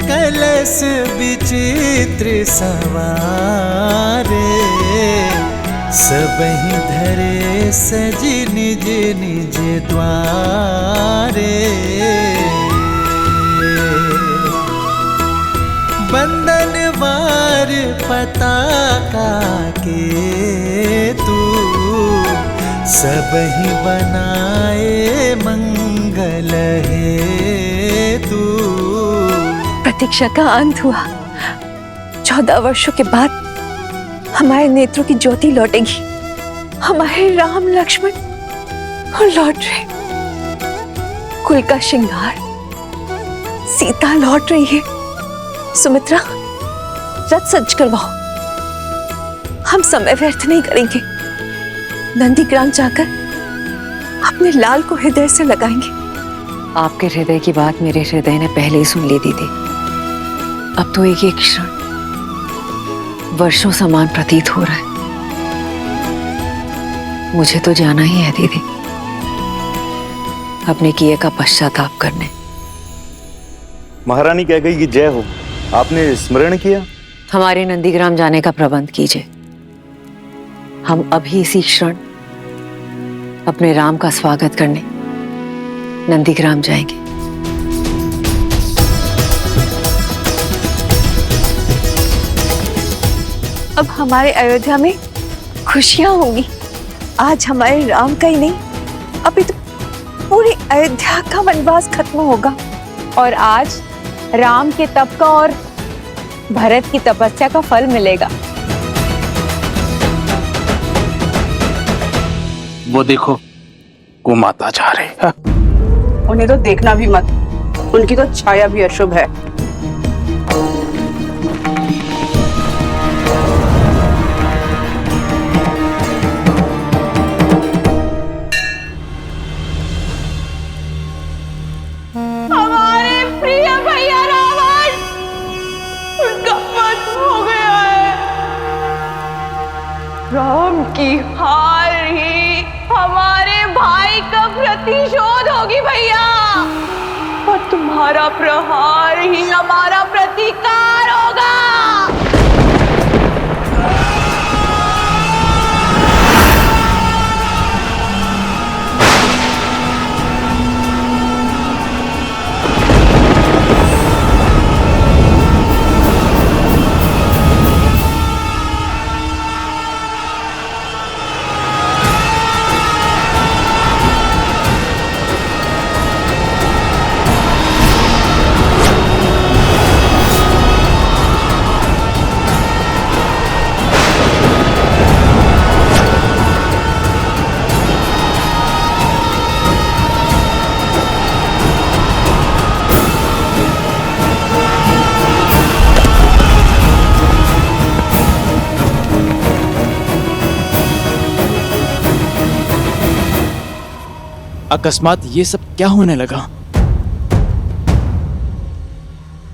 कलश विचित्र सवारे, सबहि धरे सजी निज निज द्वारे। बंदनवार पताका के तू, सबहि बनाए मंगल हेतु। प्रतीक्षा का अंत हुआ। 14 वर्षों के बाद हमारे नेत्रों की ज्योति लौटेगी। हमारे राम लक्ष्मण लौट रहे, कुल का श्रृंगार, सीता लौट रही है। सुमित्रा, रथ सज्ज करवाओ। हम समय व्यर्थ नहीं करेंगे। नंदीग्राम जाकर अपने लाल को हृदय से लगाएंगे। आपके हृदय की बात मेरे हृदय ने पहले ही सुन ली दीदी। अब तो एक एक क्षण वर्षों समान प्रतीत हो रहा है। मुझे तो जाना ही है दीदी, अपने किए का पश्चाताप करने। महारानी कह गई कि जय हो, आपने स्मरण किया? हमारे नंदीग्राम जाने का प्रबंध कीजिए। हम अभी इसी क्षण अपने राम का स्वागत करने नंदीग्राम जाएंगे। अब हमारे अयोध्या में खुशियां होंगी। आज हमारे राम का ही नहीं, अभी तो पूरी अयोध्या का वनवास खत्म होगा। और आज राम के तप का और भरत की तपस्या का फल मिलेगा। वो देखो, गोमाता जा रहे हैं। उन्हें तो देखना भी मत, उनकी तो छाया भी अशुभ है। हमारे प्रिय भैया रावण, उनका वध हो गया है। राम की हार ही हमारे भाई का प्रतिशोध होगी भैया, और तुम्हारा प्रहार ही हमारा प्रतिकार होगा। अकस्मात ये सब क्या होने लगा?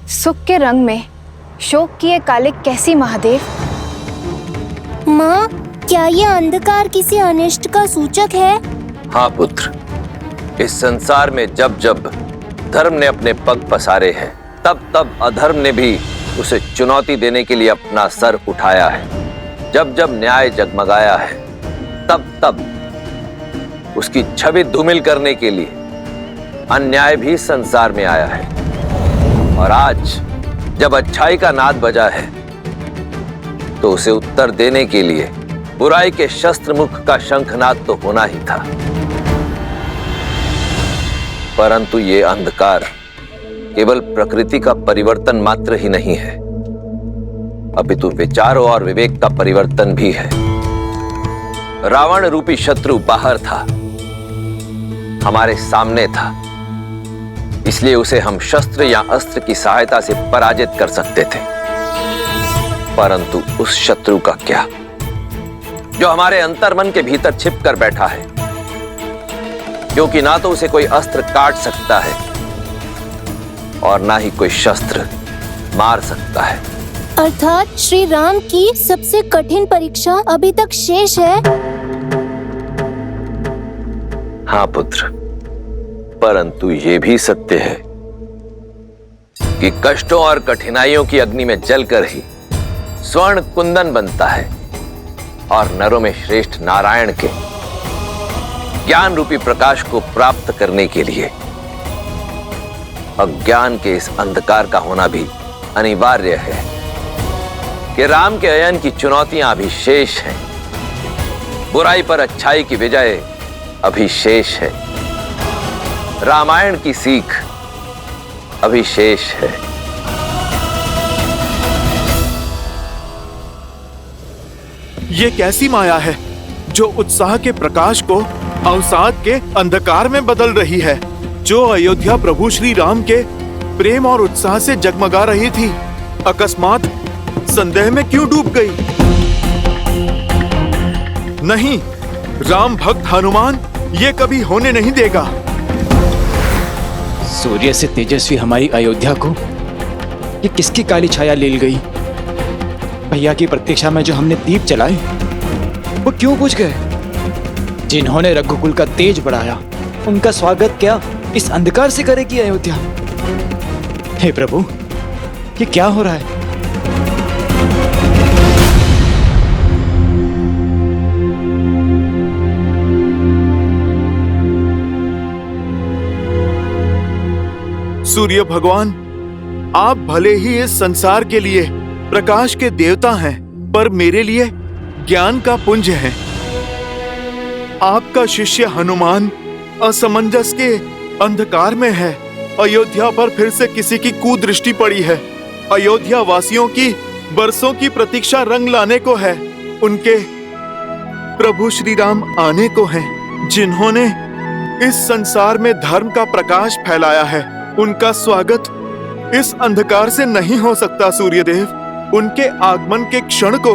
सुख के रंग में शोक किए काले कैसी महादेव। माँ, क्या ये अंधकार किसी अनिष्ट का सूचक है? हाँ पुत्र, इस संसार में जब जब धर्म ने अपने पग पसारे हैं, तब तब अधर्म ने भी उसे चुनौती देने के लिए अपना सर उठाया है। जब जब न्याय जगमगाया है, तब तब उसकी छवि धूमिल करने के लिए अन्याय भी संसार में आया है। और आज जब अच्छाई का नाद बजा है, तो उसे उत्तर देने के लिए बुराई के शस्त्र मुख का शंखनाद तो होना ही था। परंतु ये अंधकार केवल प्रकृति का परिवर्तन मात्र ही नहीं है, अपितु विचारों और विवेक का परिवर्तन भी है। रावण रूपी शत्रु बाहर था, हमारे सामने था, इसलिए उसे हम शस्त्र या अस्त्र की सहायता से पराजित कर सकते थे। परंतु उस शत्रु का क्या, जो हमारे अंतर्मन के भीतर छिप कर बैठा है, क्योंकि ना तो उसे कोई अस्त्र काट सकता है और ना ही कोई शस्त्र मार सकता है। अर्थात श्री राम की सबसे कठिन परीक्षा अभी तक शेष है। हाँ पुत्र, परंतु ये भी सत्य है कि कष्टों और कठिनाइयों की अग्नि में जलकर ही स्वर्ण कुंदन बनता है और नरों में श्रेष्ठ नारायण के ज्ञान रूपी प्रकाश को प्राप्त करने के लिए अज्ञान के इस अंधकार का होना भी अनिवार्य है कि राम के अयन की चुनौतियां अभी शेष हैं। बुराई पर अच्छाई की विजय अभी शेष है। रामायण की सीख अभी शेष है। ये कैसी माया है जो उत्साह के प्रकाश को अवसाद के अंधकार में बदल रही है, जो अयोध्या प्रभु श्री राम के प्रेम और उत्साह से जगमगा रही थी, अकस्मात संदेह में क्यों डूब गई? नहीं, राम भक्त हनुमान ये कभी होने नहीं देगा। सूर्य से तेजस्वी हमारी अयोध्या को ये किसकी काली छाया ले गई? भैया की प्रतीक्षा में जो हमने दीप जलाए वो क्यों बुझ गए? जिन्होंने रघुकुल का तेज बढ़ाया उनका स्वागत क्या इस अंधकार से करेगी अयोध्या? हे प्रभु, ये क्या हो रहा है? सूर्य भगवान, आप भले ही इस संसार के लिए प्रकाश के देवता हैं, पर मेरे लिए ज्ञान का पुंज हैं। आपका शिष्य हनुमान असमंजस के अंधकार में है। अयोध्या पर फिर से किसी की कुदृष्टि पड़ी है। अयोध्या वासियों की बरसों की प्रतीक्षा रंग लाने को है। उनके प्रभु श्री राम आने को हैं, जिन्होंने इस संसार में धर्म का प्रकाश फैलाया है। उनका स्वागत इस अंधकार से नहीं हो सकता सूर्यदेव। उनके आगमन के क्षण को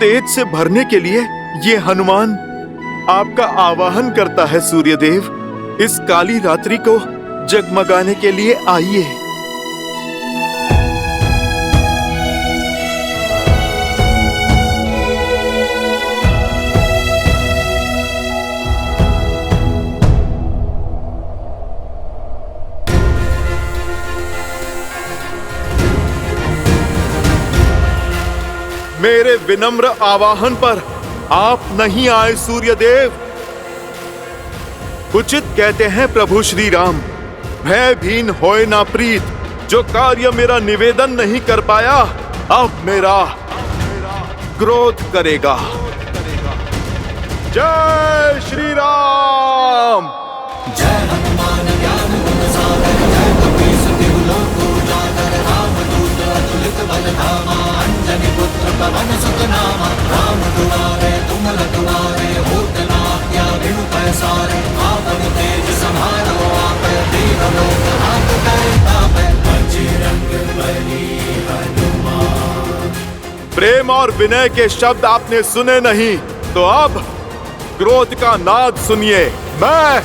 तेज से भरने के लिए ये हनुमान आपका आवाहन करता है सूर्यदेव। इस काली रात्रि को जगमगाने के लिए आइए। मेरे विनम्र आवाहन पर आप नहीं आए सूर्यदेव। उचित कहते हैं प्रभु श्री राम, भयभीन होए ना प्रीत। जो कार्य मेरा निवेदन नहीं कर पाया, अब मेरा क्रोध करेगा। जय श्री राम। जय हनुमान ज्ञान गुण सागर, जय कपीस तिहु लोक उजागर। रामदूत अतुलित बल धामा, अंजनी पुत्र पवन सुत नामा। राम दुआरे तुम रखवारे, होत न आज्ञा बिनु पैसारे। आपन तेज समारो आपै, तीनों लोक हाथ धरे तापै। बजरंग बली हनुमान। प्रेम और विनय के शब्द आपने सुने नहीं, तो अब क्रोध का नाद सुनिए। मैं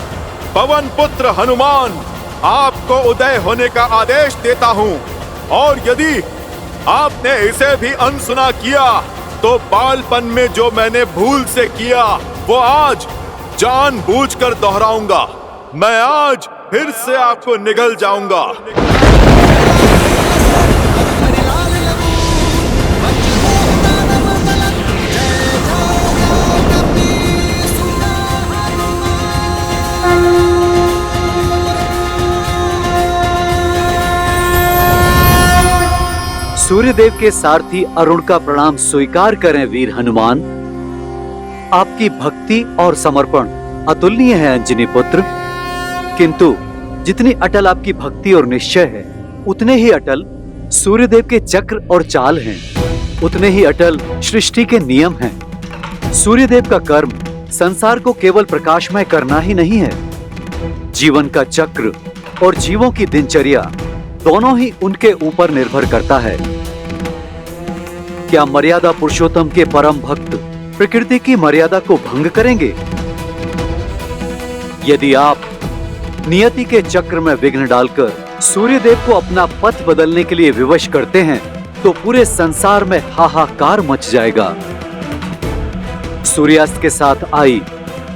पवन पुत्र हनुमान आपको उदय होने का आदेश देता हूँ, और यदि आपने इसे भी अनसुना किया तो बालपन में जो मैंने भूल से किया वो आज जानबूझकर दोहराऊंगा। मैं आज फिर से आपको निगल जाऊंगा। सूर्यदेव के सारथी अरुण का प्रणाम स्वीकार करें वीर हनुमान। आपकी भक्ति और समर्पण अतुलनीय है अंजनी पुत्र, किंतु जितनी अटल आपकी भक्ति और निश्चय है, उतने ही अटल सूर्यदेव के चक्र और चाल हैं, उतने ही अटल सृष्टि के नियम हैं। सूर्यदेव का कर्म संसार को केवल प्रकाशमय करना ही नहीं है, जीवन का चक्र और जीवों की दिनचर्या दोनों ही उनके ऊपर निर्भर करता है। क्या मर्यादा पुरुषोत्तम के परम भक्त प्रकृति की मर्यादा को भंग करेंगे? यदि आप नियति के चक्र में विघ्न डालकर सूर्यदेव को अपना पथ बदलने के लिए विवश करते हैं, तो पूरे संसार में हाहाकार मच जाएगा। सूर्यास्त के साथ आई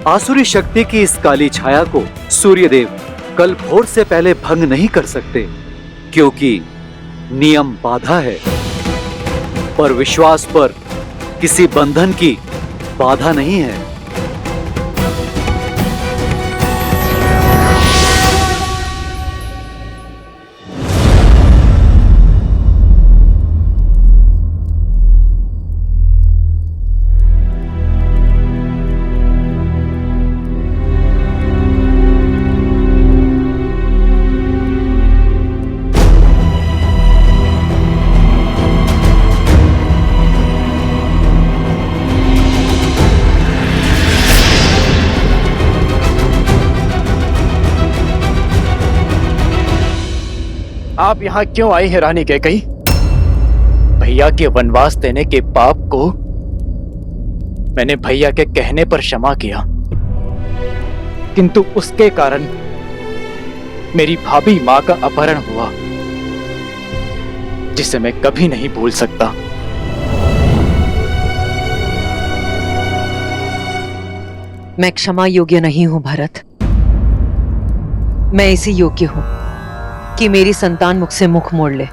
आसुरी शक्ति की इस काली छाया को सूर्यदेव कल भोर से पहले भंग नहीं कर सकते, क्योंकि नियम बाधा है, पर विश्वास पर किसी बंधन की बाधा नहीं है। आप यहाँ क्यों आई हैं रानी कैकई? भैया के वनवास देने के पाप को मैंने भैया के कहने पर क्षमा किया, किंतु उसके कारण मेरी भाभी माँ का अपहरण हुआ, जिसे मैं कभी नहीं भूल सकता। मैं क्षमा योग्य नहीं हूं भरत। मैं इसी योग्य हूं कि मेरी संतान मुझसे मुख मोड़ ले।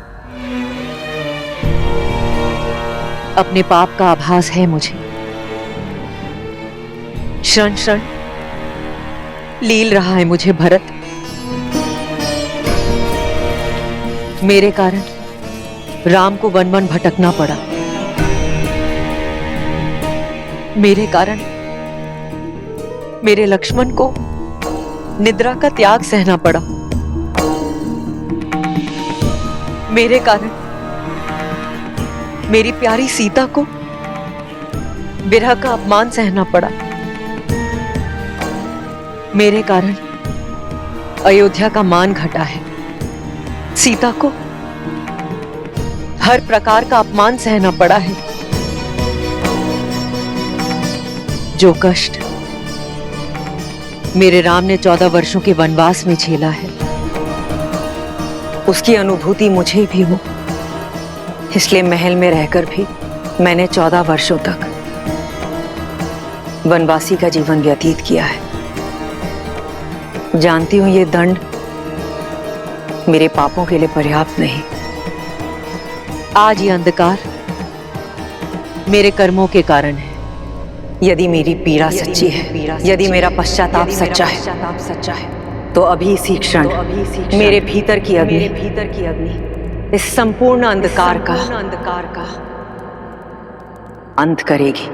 अपने पाप का आभास है मुझे। क्षण क्षण लील रहा है मुझे भरत। मेरे कारण राम को वन वन भटकना पड़ा। मेरे कारण मेरे लक्ष्मण को निद्रा का त्याग सहना पड़ा। मेरे कारण मेरी प्यारी सीता को विरह का अपमान सहना पड़ा। मेरे कारण अयोध्या का मान घटा है। सीता को हर प्रकार का अपमान सहना पड़ा है। जो कष्ट मेरे राम ने 14 वर्षों के वनवास में झेला है, उसकी अनुभूति मुझे भी हो। इसलिए महल में रहकर भी मैंने 14 वर्षों तक वनवासी का जीवन व्यतीत किया है। जानती हूं ये दंड मेरे पापों के लिए पर्याप्त नहीं। आज ये अंधकार मेरे कर्मों के कारण है। यदि मेरी पीड़ा सच्ची है, यदि मेरा पश्चाताप सच्चा है, तो अभी इसी क्षण मेरे भीतर की अग्नि इस संपूर्ण अंधकार का अंत करेगी।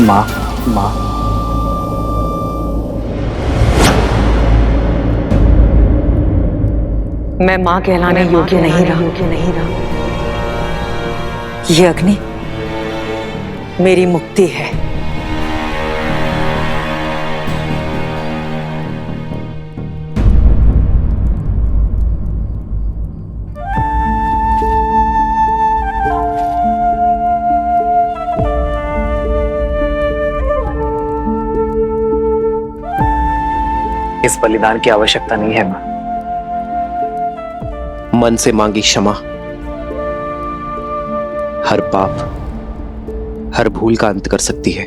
माँ, माँ, मैं मां कहलाने योग्य नहीं रहा। ये अग्नि मेरी मुक्ति है। इस बलिदान की आवश्यकता नहीं है मां। मन से मांगी क्षमा हर पाप, हर भूल का अंत कर सकती है।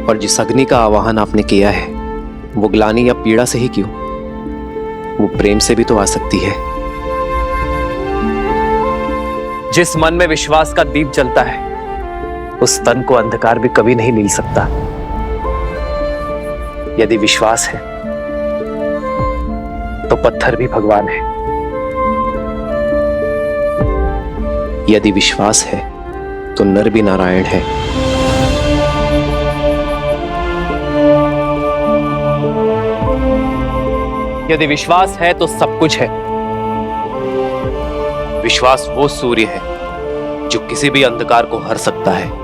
और जिस अग्नि का आवाहन आपने किया है, वो ग्लानि या पीड़ा से ही क्यों, वो प्रेम से भी तो आ सकती है। जिस मन में विश्वास का दीप जलता है, उस तन को अंधकार भी कभी नहीं मिल सकता। यदि विश्वास है तो पत्थर भी भगवान है। यदि विश्वास है तो नर भी नारायण है। यदि विश्वास है तो सब कुछ है। विश्वास वो सूर्य है जो किसी भी अंधकार को हर सकता है।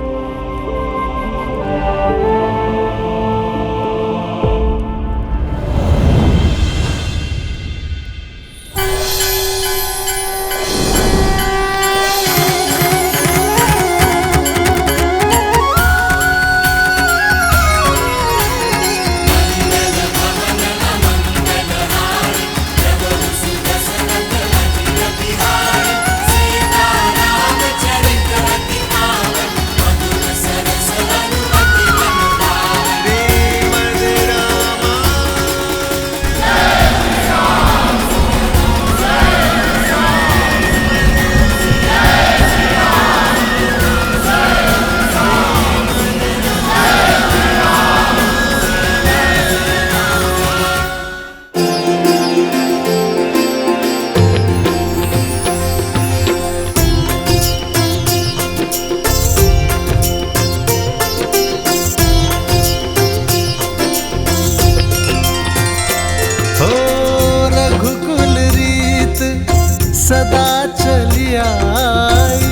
सदा चली आई,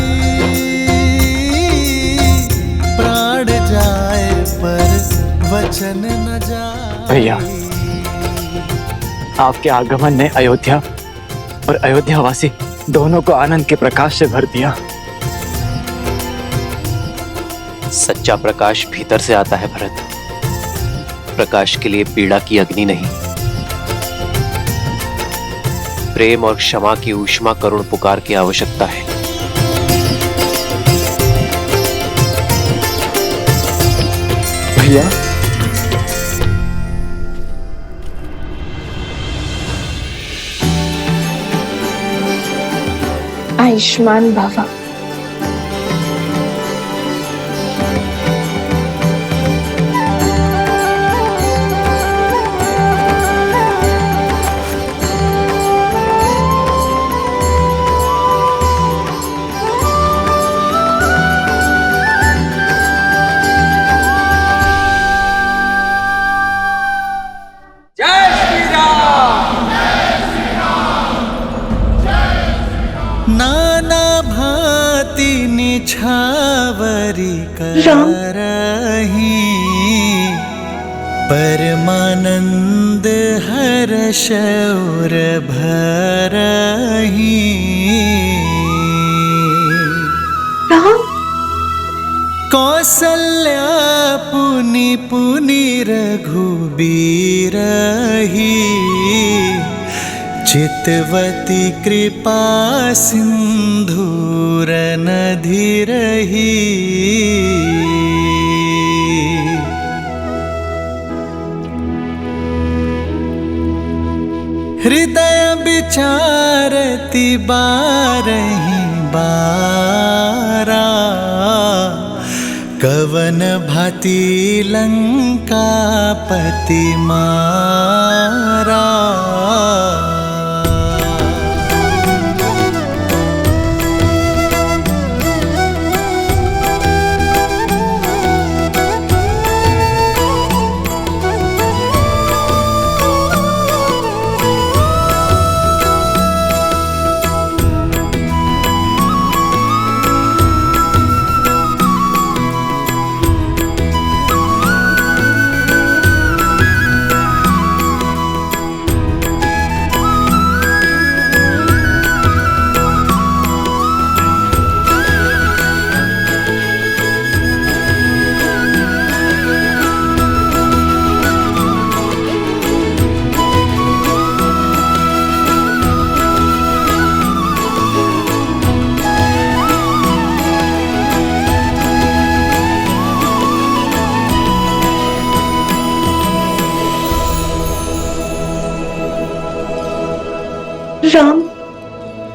प्राण जाए पर वचन न जाए। भैया, आपके आगमन ने अयोध्या और अयोध्यावासी दोनों को आनंद के प्रकाश से भर दिया। सच्चा प्रकाश भीतर से आता है भरत। प्रकाश के लिए पीड़ा की अग्नि नहीं, प्रेम और क्षमा की ऊष्मा करुण पुकार की आवश्यकता है। भैया, आयुष्मान भव। नाना भांति निछावरी करही, परमानंद हर्ष और भरही। कौसल्या पुनि पुनि रघुबीरही, चितवती कृपा सिंधूर नधि रही। हृदय विचारति बारही बारा, कवन भांति लंकापति मारा।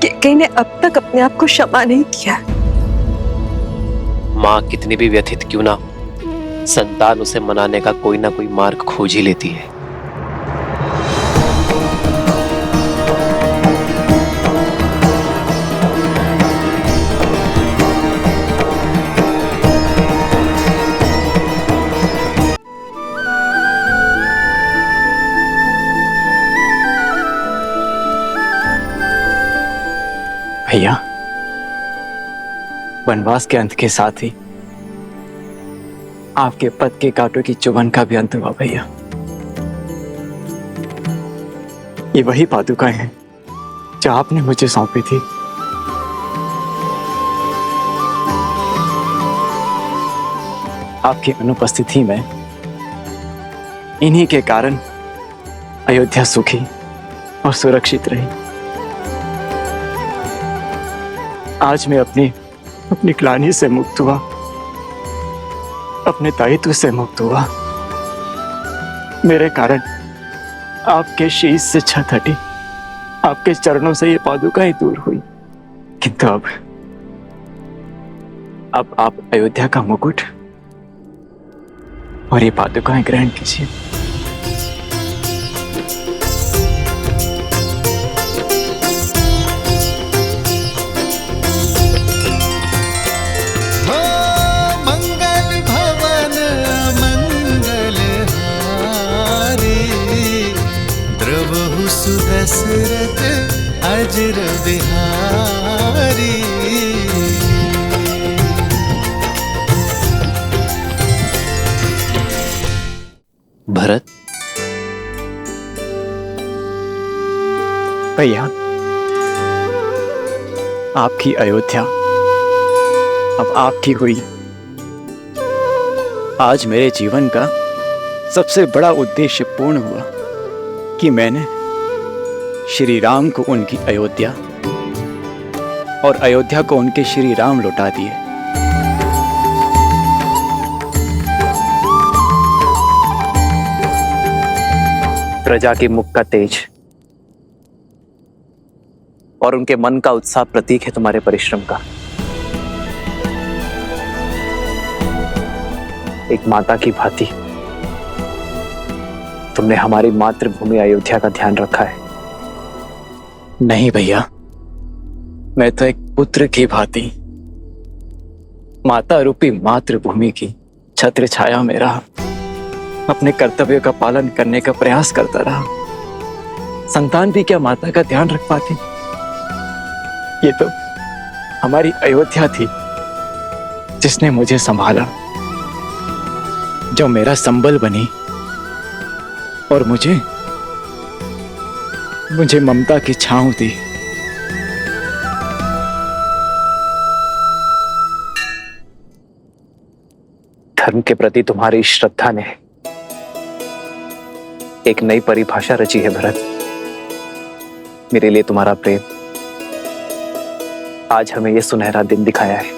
कैकेयी ने अब तक अपने आप को क्षमा नहीं किया। माँ कितनी भी व्यथित क्यों ना हो, संतान उसे मनाने का कोई ना कोई मार्ग खोज ही लेती है। भैया, वनवास के अंत के साथ ही आपके पद के कांटों की चुभन का भी अंत हुआ भैया। ये वही पादुकाएं हैं जो आपने मुझे सौंपी थी। आपकी अनुपस्थिति में इन्हीं के कारण अयोध्या सुखी और सुरक्षित रही। आज मैं अपनी ग्लानि से मुक्त हुआ, अपने दायित्व से मुक्त हुआ। मेरे कारण आपके शीश से छत हटी, आपके चरणों से ये पादुकाएं दूर हुई। किंतु अब आप अयोध्या का मुकुट और ये पादुकाएं ग्रहण कीजिए। दशरथ अजर बिहारी। भरत, भैया, आपकी अयोध्या अब आपकी हुई। आज मेरे जीवन का सबसे बड़ा उद्देश्य पूर्ण हुआ कि मैंने श्री राम को उनकी अयोध्या और अयोध्या को उनके श्री राम लौटा दिए। प्रजा के मुख का तेज और उनके मन का उत्साह प्रतीक है तुम्हारे परिश्रम का। एक माता की भांति तुमने हमारी मातृभूमि अयोध्या का ध्यान रखा है। नहीं भैया, मैं तो एक पुत्र की भांति माता रूपी मातृभूमि की छत्र छाया में रहा, अपने कर्तव्यों का पालन करने का प्रयास करता रहा। संतान भी क्या माता का ध्यान रख पाती? ये तो हमारी अयोध्या थी जिसने मुझे संभाला, जो मेरा संबल बनी और मुझे ममता की छांव दी। धर्म के प्रति तुम्हारी श्रद्धा ने एक नई परिभाषा रची है भरत। मेरे लिए तुम्हारा प्रेम आज हमें यह सुनहरा दिन दिखाया है।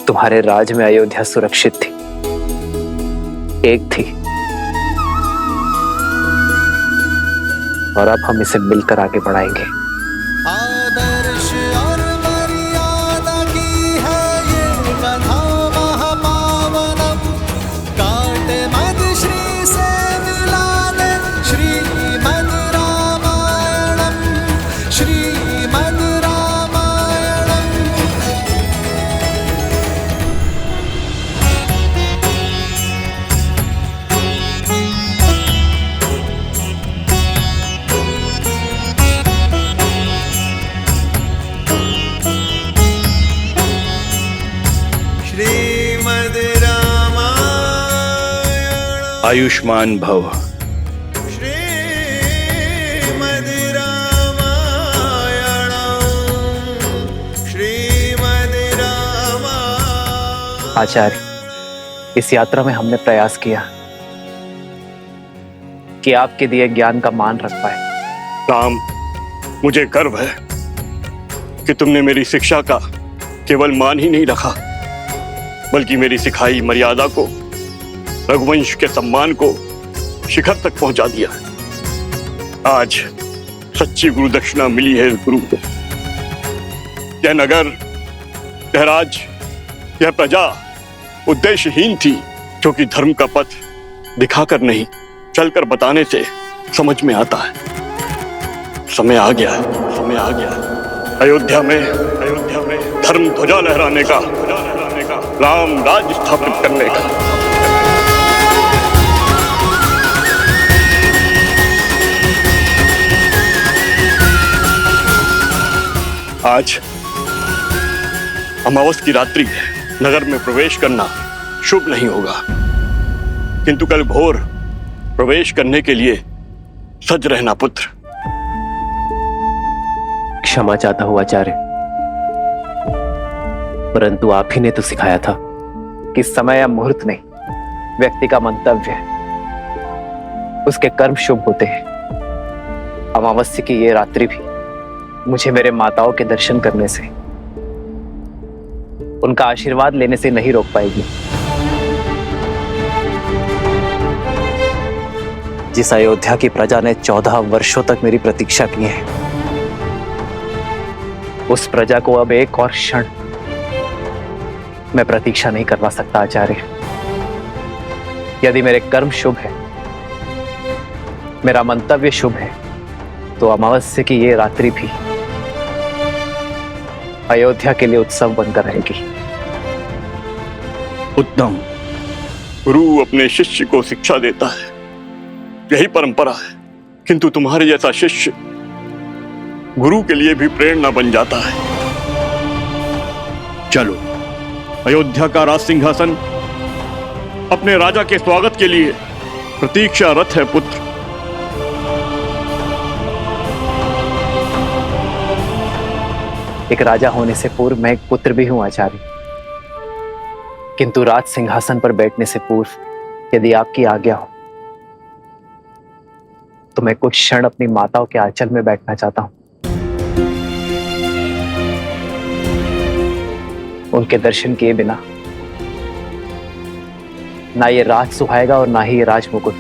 तुम्हारे राज में अयोध्या सुरक्षित थी, एक थी, और अब हम इसे मिलकर आगे बढ़ाएंगे। आदर्श और मर्यादा की है ये कथा महापावनम। काट मद श्री से मिला दे श्रीमद् रामायणम, श्रीमद् रामायणम। श्रीमद् रामायण आयुष्मान भव। श्रीमद् रामायण, श्रीमद् रामायण। आचार्य, इस यात्रा में हमने प्रयास किया कि आपके दिए ज्ञान का मान रख पाए। राम, मुझे गर्व है कि तुमने मेरी शिक्षा का केवल मान ही नहीं रखा, बल्कि मेरी सिखाई मर्यादा को, रघुवंश के सम्मान को शिखर तक पहुंचा दिया। आज सच्ची गुरु दक्षिणा मिली है इस गुरु को। यह नगर, यह राज, यह प्रजा उद्देश्यहीन थी, जो कि धर्म का पथ दिखाकर नहीं, चलकर बताने से समझ में आता है। समय आ गया है, समय आ गया है। अयोध्या में धर्म ध्वजा लहराने का, राम राज स्थापित करने का। आज अमावस की रात्रि है, नगर में प्रवेश करना शुभ नहीं होगा, किंतु कल भोर प्रवेश करने के लिए सज रहना पुत्र। क्षमा चाहता हूं आचार्य, परंतु आप ही ने तो सिखाया था कि समय या मुहूर्त नहीं, व्यक्ति का मंतव्य है, उसके कर्म शुभ होते हैं। अमावस्या की ये रात्रि भी मुझे मेरे माताओं के दर्शन करने से, उनका आशीर्वाद लेने से नहीं रोक पाएगी। जिस अयोध्या की प्रजा ने 14 वर्षों तक मेरी प्रतीक्षा की है, उस प्रजा को अब एक और क्षण मैं प्रतीक्षा नहीं करवा सकता आचार्य। यदि मेरे कर्म शुभ है, मेरा मंतव्य शुभ है, तो अमावस्या की ये रात्रि भी अयोध्या के लिए उत्सव बनकर रहेगी। उत्तम। गुरु अपने शिष्य को शिक्षा देता है, यही परंपरा है, किंतु तुम्हारे जैसा शिष्य गुरु के लिए भी प्रेरणा बन जाता है। चलो, अयोध्या का राज सिंहासन अपने राजा के स्वागत के लिए प्रतीक्षारत है पुत्र। एक राजा होने से पूर्व मैं एक पुत्र भी हूं आचार्य, किंतु राज सिंहासन पर बैठने से पूर्व यदि आपकी आज्ञा हो तो मैं कुछ क्षण अपनी माताओं के आंचल में बैठना चाहता हूं। उनके दर्शन किए बिना ना ये राज सुहाएगा और ना ही ये राज मुकुट।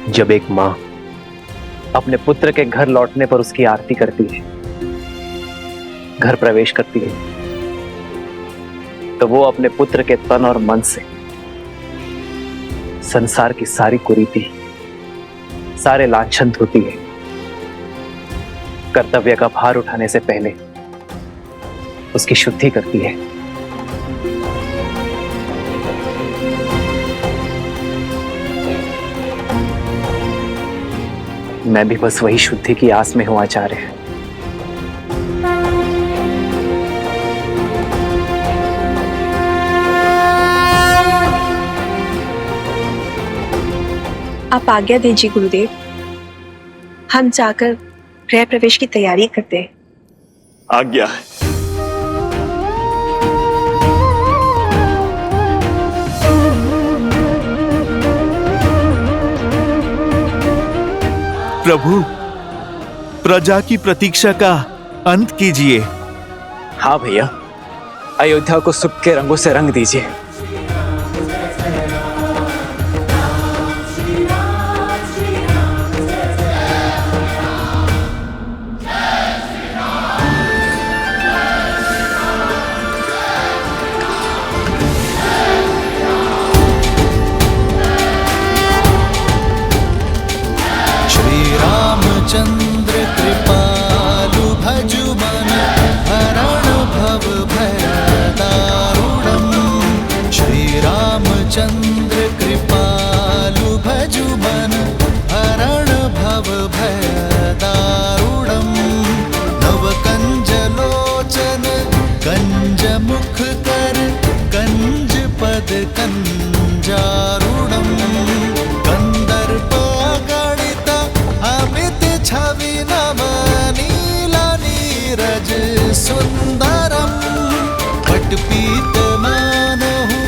जब एक मां अपने पुत्र के घर लौटने पर उसकी आरती करती है, घर प्रवेश करती है, तो वो अपने पुत्र के तन और मन से संसार की सारी कुरीति, सारे लांछन धोती है। कर्तव्य का भार उठाने से पहले उसकी शुद्धि करती है। मैं भी बस वही शुद्धि की आस में हूं आचार्य। आप आज्ञा दीजिए गुरुदेव, हम जाकर गृह प्रवेश की तैयारी करते हैं। आज्ञा है। प्रभु, प्रजा की प्रतीक्षा का अंत कीजिए। हाँ भैया, अयोध्या को सुख के रंगों से रंग दीजिए। चंद्र कृपालु भजु मन हरण भव भय दारुणम्। श्री रामचंद्र कृपालु भजु मन हरण भव भय दारुणम्। नव कंज लोचन कंज मुख कर कंज पद कंजारुणम्। कंदर्प गणित अमित छवि नव नीला नीरज सुंदरम। पटपीत मानहु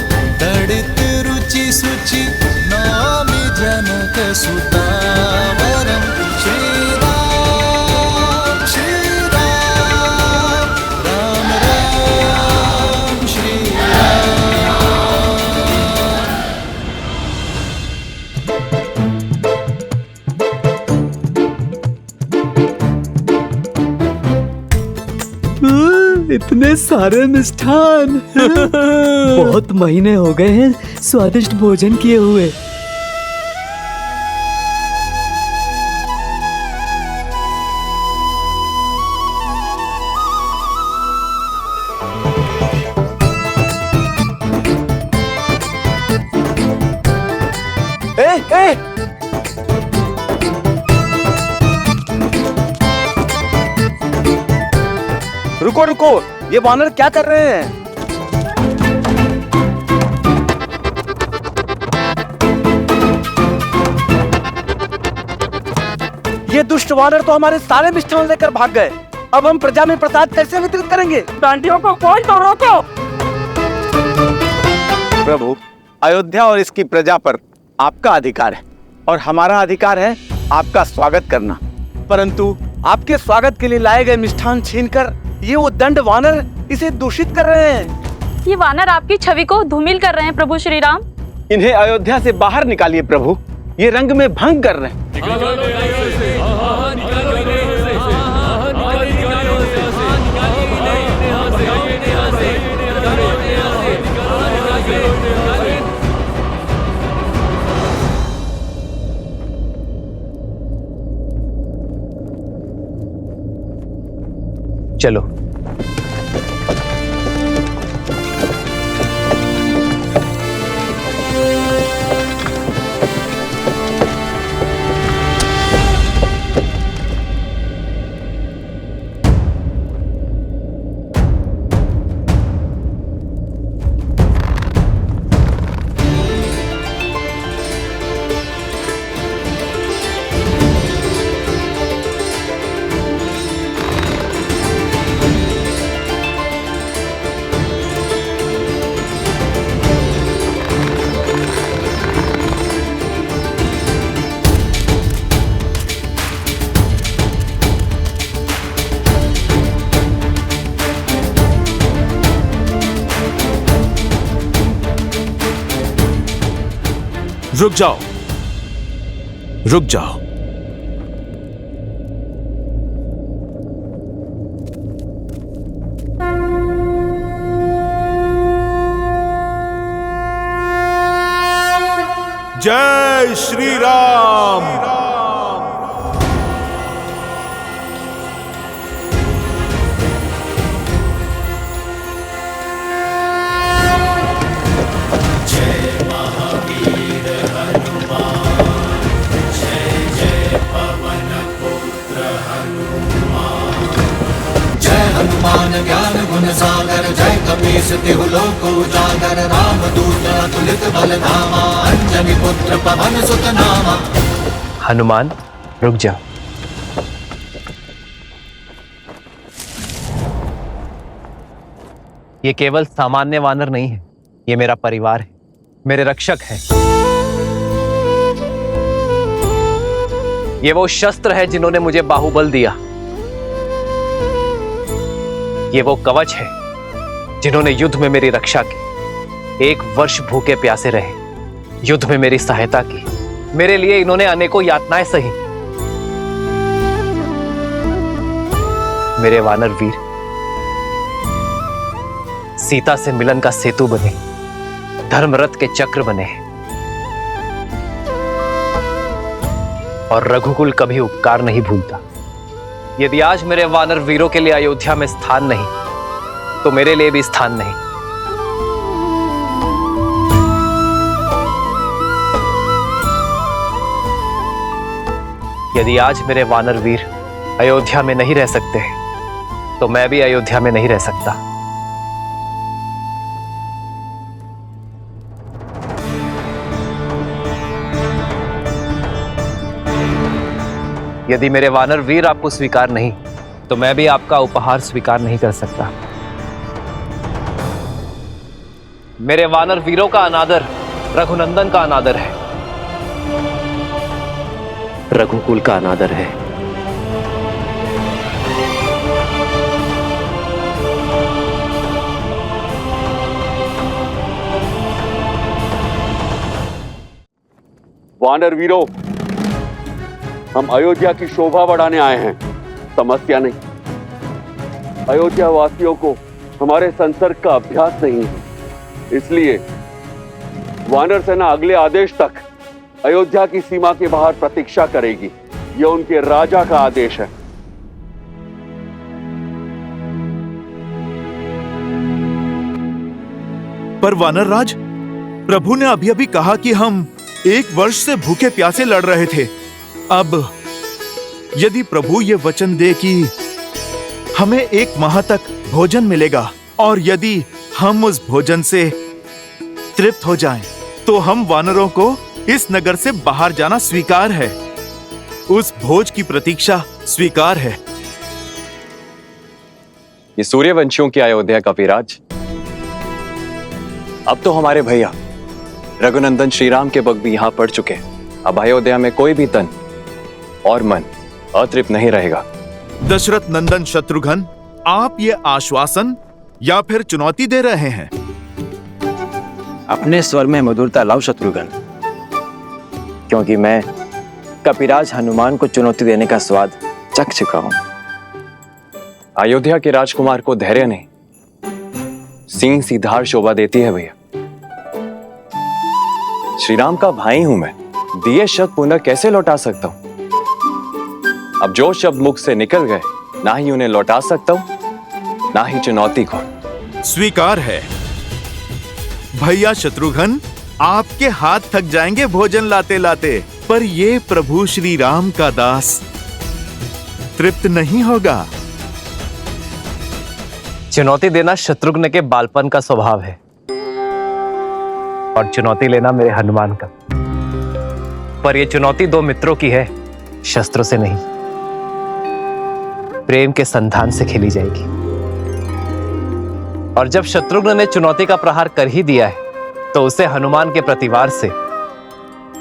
दड़ित रुचि सुचि नामि जनक सुतावरम। श्री राम श्री राम राम राम श्री राम। इतने सारे मिष्ठान। बहुत महीने हो गए हैं स्वादिष्ट भोजन किए हुए। रुको रुको, ये वानर क्या कर रहे हैं? ये दुष्ट वानर तो हमारे सारे मिष्ठान लेकर भाग गए। अब हम प्रजा में प्रसाद कैसे वितरित करेंगे? डांडियों को खोल दो, रोको। प्रभु, अयोध्या और इसकी प्रजा पर आपका अधिकार है और हमारा अधिकार है आपका स्वागत करना। परंतु आपके स्वागत के लिए लाए गए मिष्ठान छीनकर ये उद्दंड वानर इसे दूषित कर रहे हैं। ये वानर आपकी छवि को धूमिल कर रहे हैं प्रभु श्री राम। इन्हें अयोध्या से बाहर निकालिए प्रभु, ये रंग में भंग कर रहे हैं। चलो। रुक जाओ, रुक जाओ। जय श्री राम। हनुमान ज्ञान गुण सागर जय कपीस तिहु लोक उजागर रामदूत अतुलित बल धामा अंजनी पुत्र पवन सुत नामा। हनुमान, रुक जा। ये केवल सामान्य वानर नहीं है, ये मेरा परिवार है, मेरे रक्षक हैं। ये वो शस्त्र है जिन्होंने मुझे बाहुबल दिया। ये वो कवच है जिन्होंने युद्ध में मेरी रक्षा की। 1 वर्ष भूखे प्यासे रहे, युद्ध में मेरी सहायता की। मेरे लिए इन्होंने अनेकों यातनाएं सही। मेरे वानर वीर सीता से मिलन का सेतु बने, धर्मरथ के चक्र बने और रघुकुल कभी उपकार नहीं भूलता। यदि आज मेरे वानर वीरों के लिए अयोध्या में स्थान नहीं, तो मेरे लिए भी स्थान नहीं। यदि आज मेरे वानर वीर अयोध्या में नहीं रह सकते, तो मैं भी अयोध्या में नहीं रह सकता। यदि मेरे वानर वीर आपको स्वीकार नहीं, तो मैं भी आपका उपहार स्वीकार नहीं कर सकता। मेरे वानर वीरों का अनादर रघुनंदन का अनादर है, रघुकुल का अनादर है। वानर वीरों, हम अयोध्या की शोभा बढ़ाने आए हैं, समस्या नहीं। अयोध्या वासियों को हमारे संसर्ग का अभ्यास नहीं है, इसलिए वानर सेना अगले आदेश तक अयोध्या की सीमा के बाहर प्रतीक्षा करेगी। यह उनके राजा का आदेश है। पर वानर राज, प्रभु ने अभी अभी कहा कि हम 1 वर्ष से भूखे प्यासे लड़ रहे थे। अब यदि प्रभु ये वचन दे कि हमें 1 माह तक भोजन मिलेगा और यदि हम उस भोजन से तृप्त हो जाएं, तो हम वानरों को इस नगर से बाहर जाना स्वीकार है। उस भोज की प्रतीक्षा स्वीकार है। ये सूर्यवंशियों की अयोध्या का विराज अब तो हमारे भैया रघुनंदन श्री राम के पग भी यहां पड़ चुके हैं। अब अयोध्या में कोई भी तन और मन अतृप्त नहीं रहेगा। दशरथ नंदन शत्रुघ्न, आप ये आश्वासन या फिर चुनौती दे रहे हैं? अपने स्वर में मधुरता लाओ शत्रुघ्न, क्योंकि मैं कपिराज हनुमान को चुनौती देने का स्वाद चख चुका हूं। अयोध्या के राजकुमार को धैर्य नहीं, सिंह सी धार शोभा देती है भैया। श्री राम का भाई हूं मैं, दिए शब्द पुनः कैसे लौटा सकता हूं? अब जो शब्द मुख से निकल गए, ना ही उन्हें लौटा सकता हूं, ना ही चुनौती को। स्वीकार है। भैया शत्रुघ्न, आपके हाथ थक जाएंगे भोजन लाते लाते, पर ये प्रभु श्री राम का दास तृप्त नहीं होगा। चुनौती देना शत्रुघ्न के बालपन का स्वभाव है और चुनौती लेना मेरे हनुमान का। पर यह चुनौती 2 मित्रों की है, शस्त्रों से नहीं, प्रेम के संधान से खेली जाएगी। और जब शत्रुघ्न ने चुनौती का प्रहार कर ही दिया है, तो उसे हनुमान के प्रतिवार से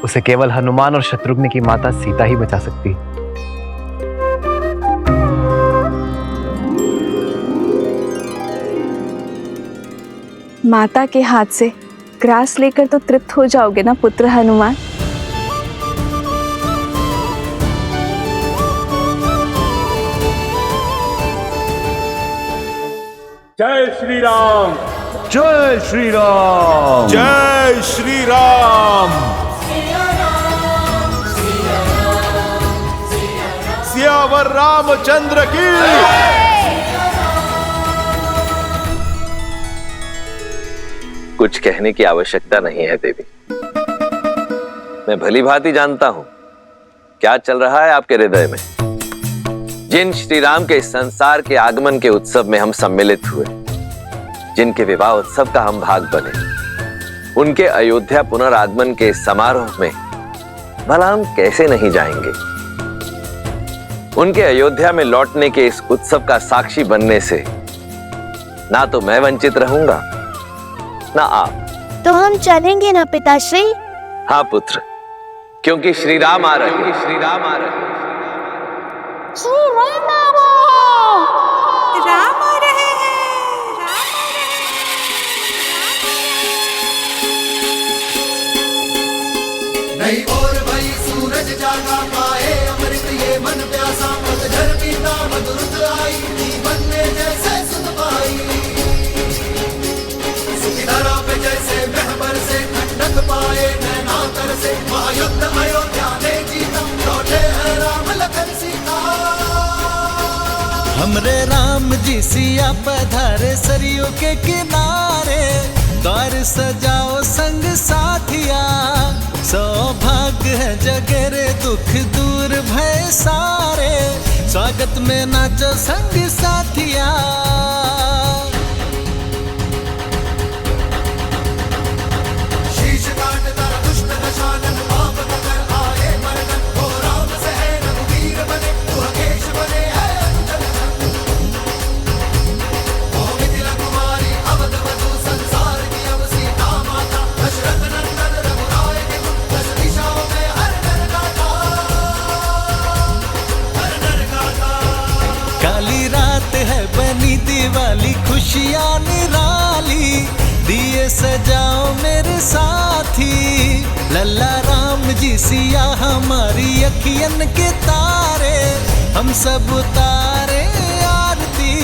उसे केवल हनुमान और शत्रुघ्न की माता सीता ही बचा सकती है। माता के हाथ से ग्रास लेकर तो तृप्त हो जाओगे ना पुत्र हनुमान? जय श्री राम, जय श्री राम, जय श्री राम। सियावर रामचंद्र की। कुछ कहने की आवश्यकता नहीं है देवी। मैं भली भांति जानता हूं क्या चल रहा है आपके हृदय में। जिन श्री राम के संसार के आगमन के उत्सव में हम सम्मिलित हुए, जिनके विवाह उत्सव का हम भाग बने, उनके अयोध्या पुनरागमन के समारोह में भला हम कैसे नहीं जाएंगे। उनके अयोध्या में लौटने के इस उत्सव का साक्षी बनने से ना तो मैं वंचित रहूंगा, ना आप। तो हम चलेंगे ना पिताश्री? हाँ पुत्र, क्योंकि श्री राम आ रहे हैं। श्री राम आ रहे हैं। श्री राम आ रहे हैं। राम आ रहे हैं। नहीं और भाई सूरज जागा पाए अमृत ये मन प्यासा, पतझड़ पीता मधुरत आई, जीवन में जैसे सुध पाई। सुखी धरा पे जैसे महबर से ठंडक पाए नैना तर से, महायुद्ध अयोध्या ने जीता, लौटे हैं राम लखन सीता। हमरे राम जी सिया पधारे सरयू के किनारे, द्वार सजाओ संग साथिया, सौभाग्य है जगरे दुख दूर भय सारे, स्वागत में नाचो संग साथिया। शीश काट तारा दुष्ट दशानन, पाप कर आए मर्दन, हो राम से है रघुवीर बने, तू हकेश बने है अंजन। ओ मिथिला कुमारी अवध वधू, संसार की अब सीता माता, दशरथ नंदन रघुराय के गुण, 10 दिशाओं में हर नर गाता, हर नर गाता। काली रात है बनी दिवाली, खुशियाँ निराली, दिए सजाओ मेरे साथी, लल्ला राम जी सिया हमारी अखियन के तारे, हम सब उतारे आरती।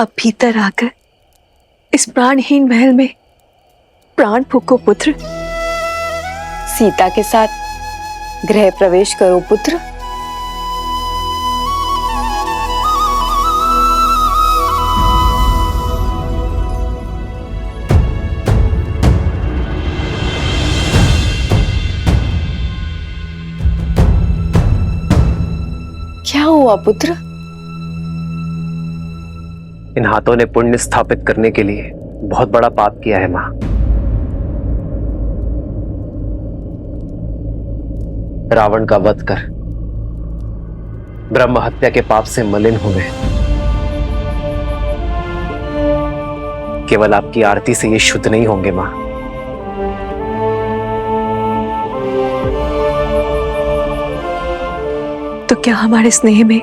अब भीतर आकर इस प्राणहीन महल में प्राण फूको पुत्र। सीता के साथ गृह प्रवेश करो पुत्र। क्या हुआ पुत्र? इन हाथों ने पुण्य स्थापित करने के लिए बहुत बड़ा पाप किया है मां। रावण का वध कर ब्रह्म हत्या के पाप से मलिन हुए। केवल आपकी आरती से ये शुद्ध नहीं होंगे मां। तो क्या हमारे स्नेह में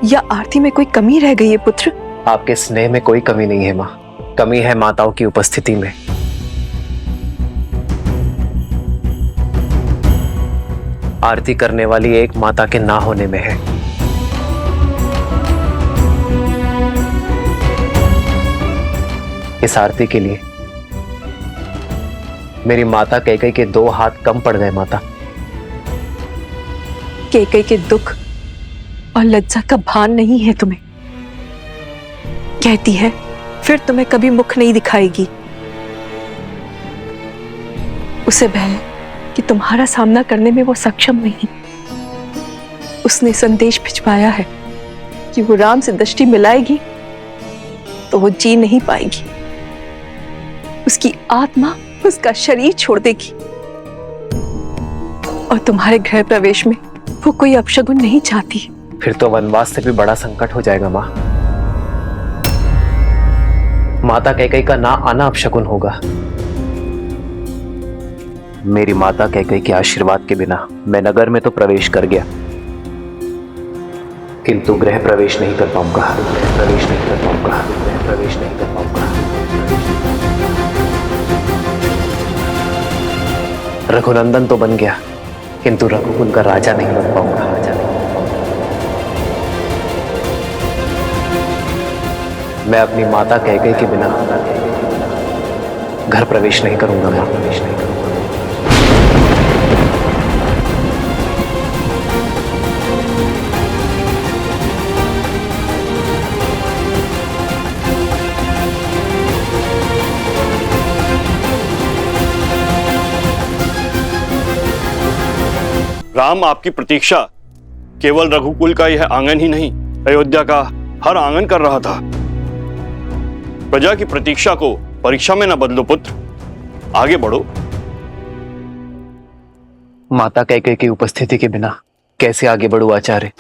या आरती में कोई कमी रह गई है पुत्र? आपके स्नेह में कोई कमी नहीं है मां, कमी है माताओं की उपस्थिति में। आरती करने वाली एक माता के ना होने में है। इस आरती के लिए मेरी माता कैकेयी के 2 हाथ कम पड़ गए माता। कैकेयी के दुख और लज्जा का भान नहीं है तुम्हें। कहती है फिर तुम्हें कभी मुख नहीं दिखाएगी। उसे भय है कि तुम्हारा सामना करने में वो सक्षम नहीं। उसने संदेश भिजवाया है कि वो राम से दृष्टि मिलाएगी तो वो जी नहीं पाएगी। उसकी आत्मा उसका शरीर छोड़ देगी और तुम्हारे गृह प्रवेश में वो कोई अपशगुन नहीं चाहती। फिर तो वनवास से भी बड़ा संकट हो जाएगा मां। माता कैकेयी का ना आना अपशगुन होगा। मेरी माता कैकेयी के आशीर्वाद के बिना मैं नगर में तो प्रवेश कर गया, किंतु गृह प्रवेश नहीं कर पाऊंगा। गृह प्रवेश नहीं कर पाऊंगा। गृह प्रवेश नहीं कर पाऊंगा। रघुनंदन तो बन गया, किंतु रघुकुल का राजा नहीं बन पाऊंगा। राजा नहीं बन पाऊंगा। मैं अपनी माता कैकेयी के बिना घर प्रवेश नहीं करूंगा। मैं प्रवेश नहीं करूंगा। राम, आपकी प्रतीक्षा केवल रघुकुल का यह आंगन ही नहीं, अयोध्या का हर आंगन कर रहा था। प्रजा की प्रतीक्षा को परीक्षा में न बदलो पुत्र, आगे बढ़ो। माता कैकेयी की उपस्थिति के बिना कैसे आगे बढ़ूं आचार्य?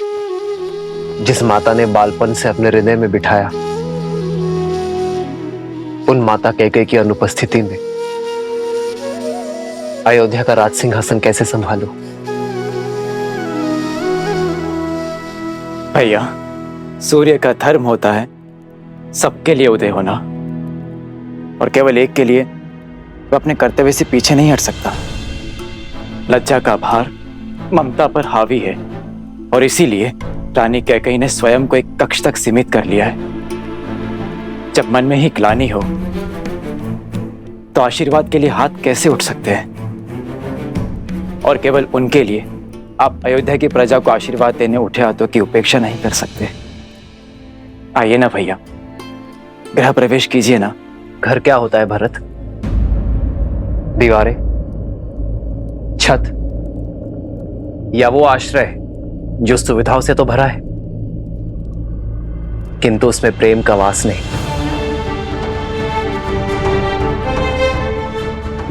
जिस माता ने बालपन से अपने हृदय में बिठाया, उन माता कैकेयी की अनुपस्थिति में अयोध्या का राज सिंहासन कैसे संभालूं? भैया, सूर्य का धर्म होता है सबके लिए उदय होना, और केवल एक के लिए वो अपने कर्तव्य से पीछे नहीं हट सकता। लज्जा का भार ममता पर हावी है, और इसीलिए रानी कैकेयी ने स्वयं को एक कक्ष तक सीमित कर लिया है। जब मन में ही ग्लानि हो तो आशीर्वाद के लिए हाथ कैसे उठ सकते हैं? और केवल उनके लिए आप अयोध्या की प्रजा को आशीर्वाद देने उठे हाथों की उपेक्षा नहीं कर सकते। आइए ना भैया, गृह प्रवेश कीजिए ना। घर क्या होता है भरत? दीवारें, छत, या वो आश्रय जो सुविधाओं से तो भरा है, किंतु उसमें प्रेम का वास नहीं।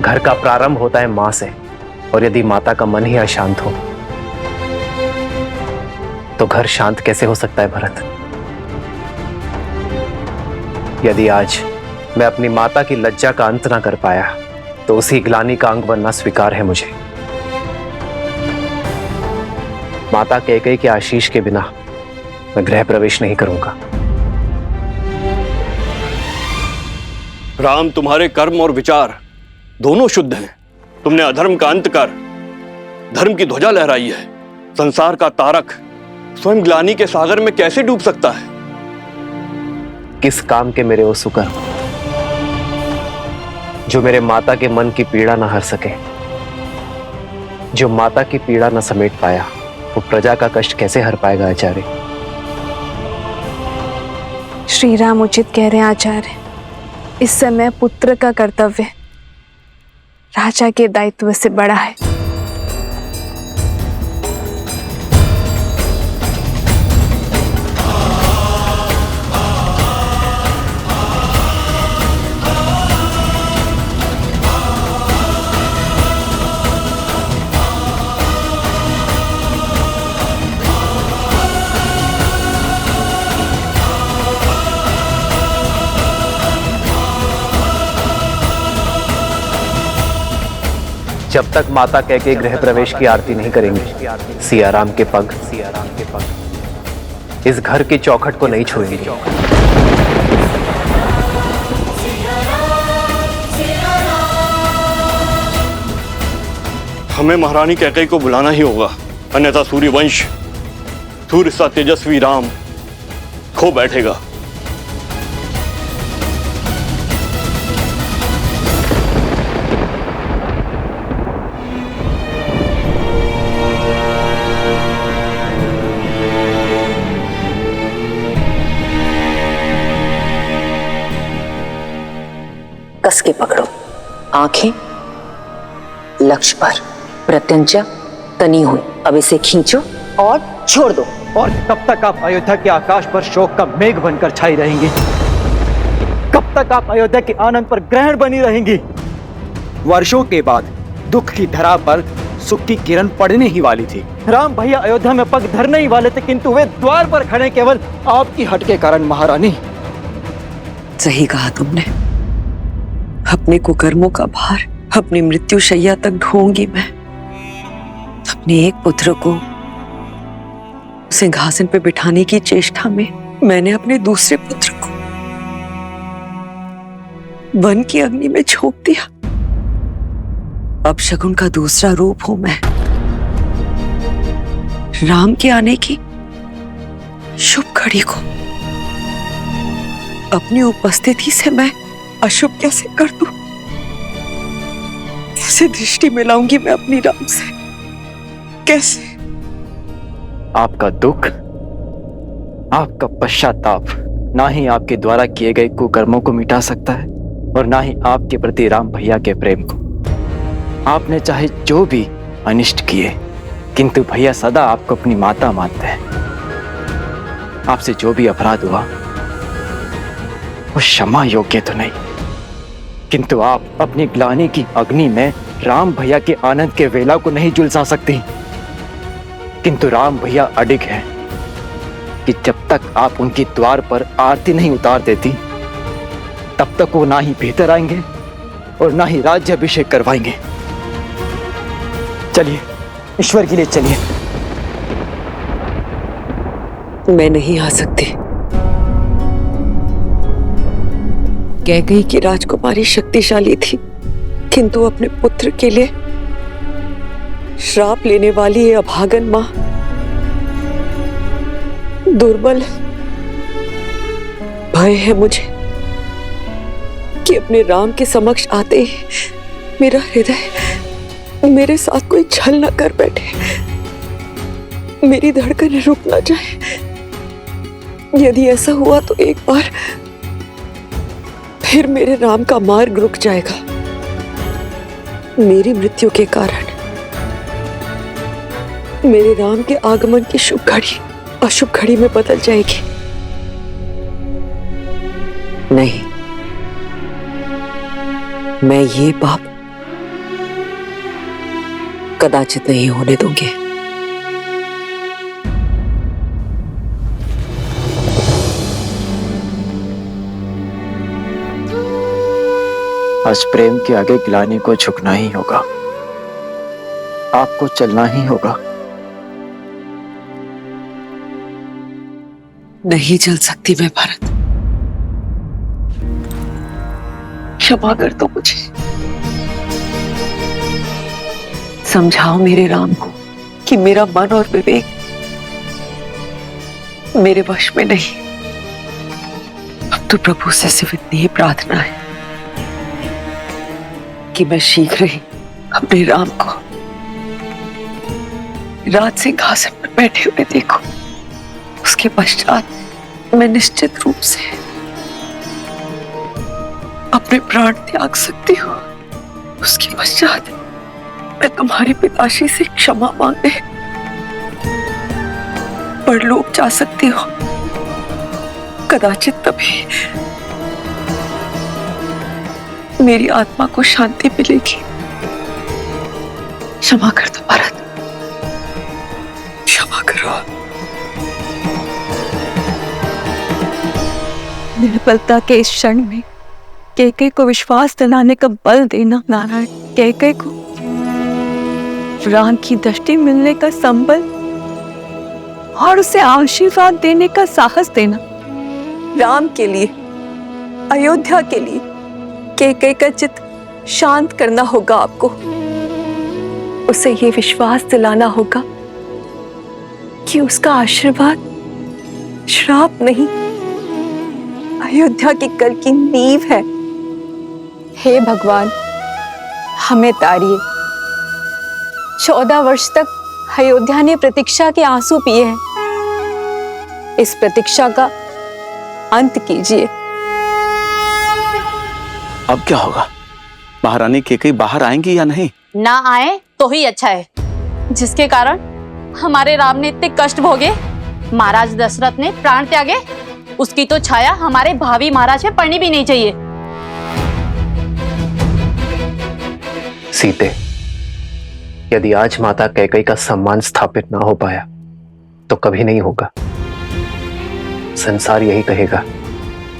घर का प्रारंभ होता है मां से, और यदि माता का मन ही अशांत हो तो घर शांत कैसे हो सकता है भरत? यदि आज मैं अपनी माता की लज्जा का अंत ना कर पाया तो उसी ग्लानि का अंग बनना स्वीकार है मुझे। माता कैकेयी के आशीष के बिना मैं गृह प्रवेश नहीं करूंगा। राम, तुम्हारे कर्म और विचार दोनों शुद्ध हैं। तुमने अधर्म का अंत कर धर्म की ध्वजा लहराई है। संसार का तारक स्वयं ग्लानि के सागर में कैसे डूब सकता है? किस काम के मेरे वो सुकर जो मेरे माता के मन की पीड़ा न हर सके। जो माता की पीड़ा न समेट पाया वो प्रजा का कष्ट कैसे हर पाएगा आचार्य? श्री राम उचित कह रहे हैं आचार्य। इस समय पुत्र का कर्तव्य राजा के दायित्व से बड़ा है। जब तक माता कैकेयी गृह प्रवेश की आरती नहीं करेंगी, सियाराम के पग इस घर की चौखट को नहीं छुएंगे। हमें महारानी कैकेयी को बुलाना ही होगा, अन्यथा सूर्यवंश, सूर्य सा तेजस्वी राम खो बैठेगा। कस के पकड़ो, आंखें लक्ष्य पर, प्रत्यंचा तनी हुई। अब इसे खींचो और छोड़ दो। और कब तक आप अयोध्या के आकाश पर शोक का मेघ बनकर छाई रहेंगी? कब तक आप अयोध्या के आनंद पर ग्रहण बनी रहेंगी? वर्षों के बाद दुख की धरा पर सुख की किरण पड़ने ही वाली थी। राम भैया अयोध्या में पग धरने ही वाले थे, किंतु वे द्वार पर खड़े केवल आपकी हट के कारण। महारानी, सही कहा तुमने। अपने कुकर्मों का भार अपनी मृत्यु शैया तक ढोऊंगी मैं। अपने एक पुत्र को सिंहासन पे बिठाने की चेष्टा में मैंने अपने दूसरे पुत्र को वन की अग्नि में झोंक दिया। अब शकुन का दूसरा रूप हूं मैं। राम के आने की शुभ घड़ी को अपनी उपस्थिति से मैं अशुभ कैसे कर दूं? कैसे दृष्टि मिलाऊंगी मैं अपनी राम से? कैसे? आपका दुख, आपका पश्चाताप ना ही आपके द्वारा किए गए कुकर्मों को मिटा सकता है और ना ही आपके प्रति राम भैया के प्रेम को। आपने चाहे जो भी अनिष्ट किए, किंतु भैया सदा आपको अपनी माता मानते हैं। आपसे जो भी अपराध हुआ वो क्षमा योग्य तो नहीं, किंतु आप अपनी ग्लानि की अग्नि में राम भैया के आनंद के वेला को नहीं झुलसा सकती। किंतु राम भैया अडिग है कि जब तक आप उनके द्वार पर आरती नहीं उतार देती, तब तक वो ना ही भीतर आएंगे और ना ही राज्याभिषेक करवाएंगे। चलिए, ईश्वर के लिए चलिए। मैं नहीं आ सकती। कैकेयी की राजकुमारी शक्तिशाली थी, किंतु अपने पुत्र के लिए श्राप लेने वाली ये अभागन मां दुर्बल है। भय है मुझे कि अपने राम के समक्ष आते ही मेरा हृदय मेरे साथ कोई छल न कर बैठे, मेरी धड़कन रुक न जाए। यदि ऐसा हुआ तो एक बार फिर मेरे राम का मार्ग रुक जाएगा। मेरी मृत्यु के कारण मेरे राम के आगमन की शुभ घड़ी अशुभ घड़ी में बदल जाएगी। नहीं, मैं ये पाप कदाचित नहीं होने दूंगी। आज प्रेम के आगे ग्लानि को झुकना ही होगा। आपको चलना ही होगा। नहीं चल सकती मैं भरत, क्षमा कर दो मुझे। समझाओ मेरे राम को कि मेरा मन और विवेक मेरे वश में नहीं। अब तो प्रभु से सिर्फ इतनी ही प्रार्थना है कि मैं शीघ्र ही अपने राम को राज सिंहासन पर बैठे हुए देखूं। उसके पश्चात मैं निश्चित रूप से अपने प्राण त्याग सकती हूँ। उसके पश्चात मैं तुम्हारे पिताश्री से क्षमा मांगे परलोक जा सकती हूँ। कदाचित तभी मेरी आत्मा को शांति मिलेगी। क्षमा कर दो भरत, क्षमा करो। निर्बलता के इस क्षण में कैकेयी को विश्वास दिलाने का बल देना नारायण, कैकेयी को राम की दृष्टि मिलने का संबल और उसे आशीर्वाद देने का साहस देना। राम के लिए, अयोध्या के लिए कैकेयी का चित्त शांत करना होगा आपको। उसे ये विश्वास दिलाना होगा कि उसका आशीर्वाद श्राप नहीं, अयोध्या की कल की नींव है। हे भगवान, हमें तारिए। 14 वर्ष तक अयोध्या ने प्रतीक्षा के आंसू पिए हैं। इस प्रतीक्षा का अंत कीजिए। अब क्या होगा? महारानी कैकेयी बाहर आएंगी या नहीं? ना आए तो ही अच्छा है, जिसके कारण हमारे राम ने इतने कष्ट भोगे, महाराज दशरथ ने प्राण त्यागे, उसकी तो छाया हमारे भावी महाराज पे पड़नी भी नहीं चाहिए। सीते, यदि आज माता कैकेयी का सम्मान स्थापित ना हो पाया तो कभी नहीं होगा। संसार यही कहेगा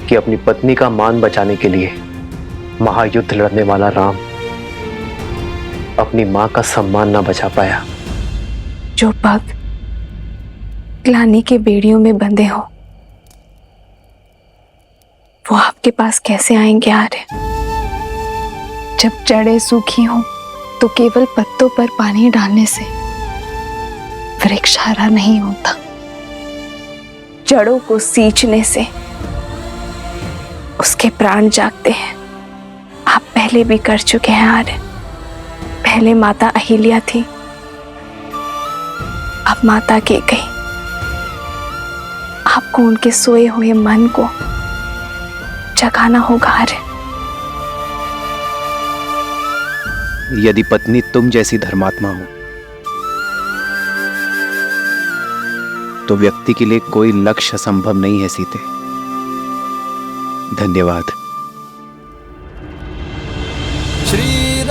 कि अपनी पत्नी का मान बचाने के लिए महायुद्ध लड़ने वाला राम अपनी मां का सम्मान ना बचा पाया। जो भक्त ग्लानि के बेड़ियों में बंधे हो, वो आपके पास कैसे आएंगे आर्य? जब जड़ें सूखी हो तो केवल पत्तों पर पानी डालने से वृक्ष हरा नहीं होता। जड़ों को सींचने से उसके प्राण जागते हैं। आप पहले भी कर चुके हैं आर्य। पहले माता अहिल्या थी, अब माता कैकेयी। आपको उनके सोए हुए मन को जगाना होगा आर्य। यदि पत्नी तुम जैसी धर्मात्मा हो तो व्यक्ति के लिए कोई लक्ष्य असंभव नहीं है सीते। धन्यवाद। श्री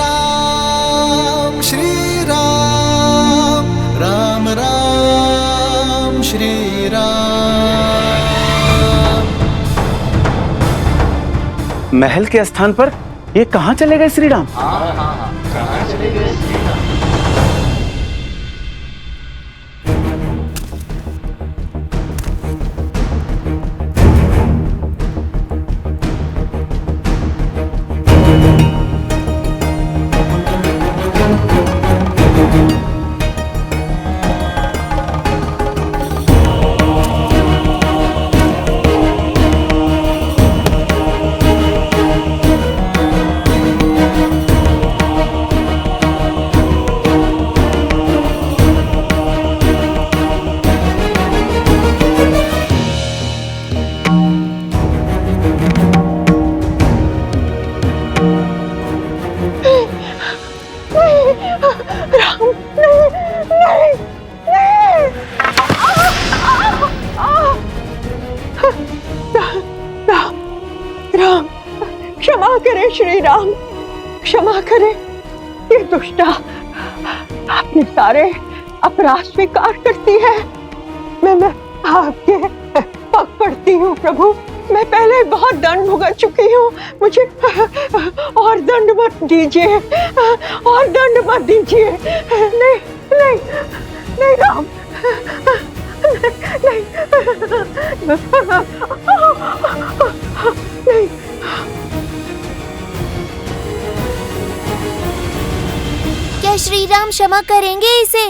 राम राम राम श्री राम। महल के स्थान पर ये कहाँ चले गए श्री राम? कहाँ चले गए श्री राम? राम, क्षमा करें श्री राम, क्षमा करें। ये दुष्टा अपने सारे अपराध स्वीकार करती है। मैं आपके पग पड़ती हूँ प्रभु। मैं पहले बहुत दंड भुगत चुकी हूँ, मुझे और दंड मत दीजिए, और दंड मत दीजिए। नहीं नहीं नहीं राम, नहीं नहीं। क्या श्री राम क्षमा करेंगे इसे?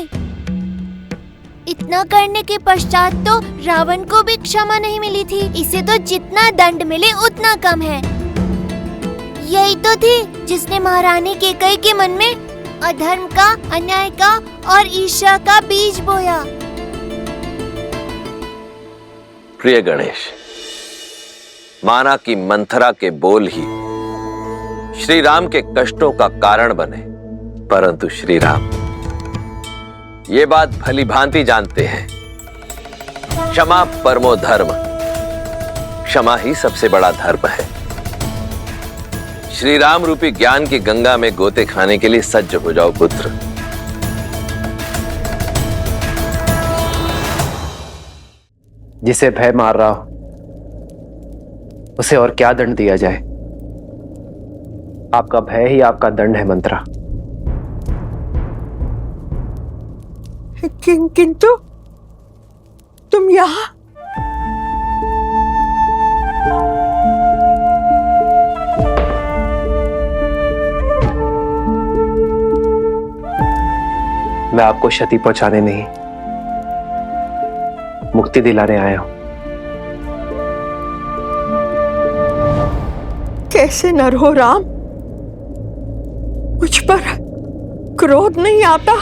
इतना करने के पश्चात तो रावण को भी क्षमा नहीं मिली थी। इसे तो जितना दंड मिले उतना कम है। यही तो थी जिसने महारानी कैकेयी के मन में अधर्म का, अन्याय का और ईर्ष्या का बीज बोया। प्रिय गणेश, माना कि मंथरा के बोल ही श्री राम के कष्टों का कारण बने, परंतु श्री राम ये बात भली भांति जानते हैं, क्षमा परमो धर्म, क्षमा ही सबसे बड़ा धर्म है। श्री राम रूपी ज्ञान की गंगा में गोते खाने के लिए सज्ज हो जाओ पुत्र। जिसे भय मार रहा हो उसे और क्या दंड दिया जाए? आपका भय ही आपका दंड है मंत्रा। किंतु तुम यहाँ? मैं आपको क्षति पहुंचाने नहीं, मुक्ति दिलाने आया हूं। कैसे नर हो राम? मुझ पर क्रोध नहीं आता?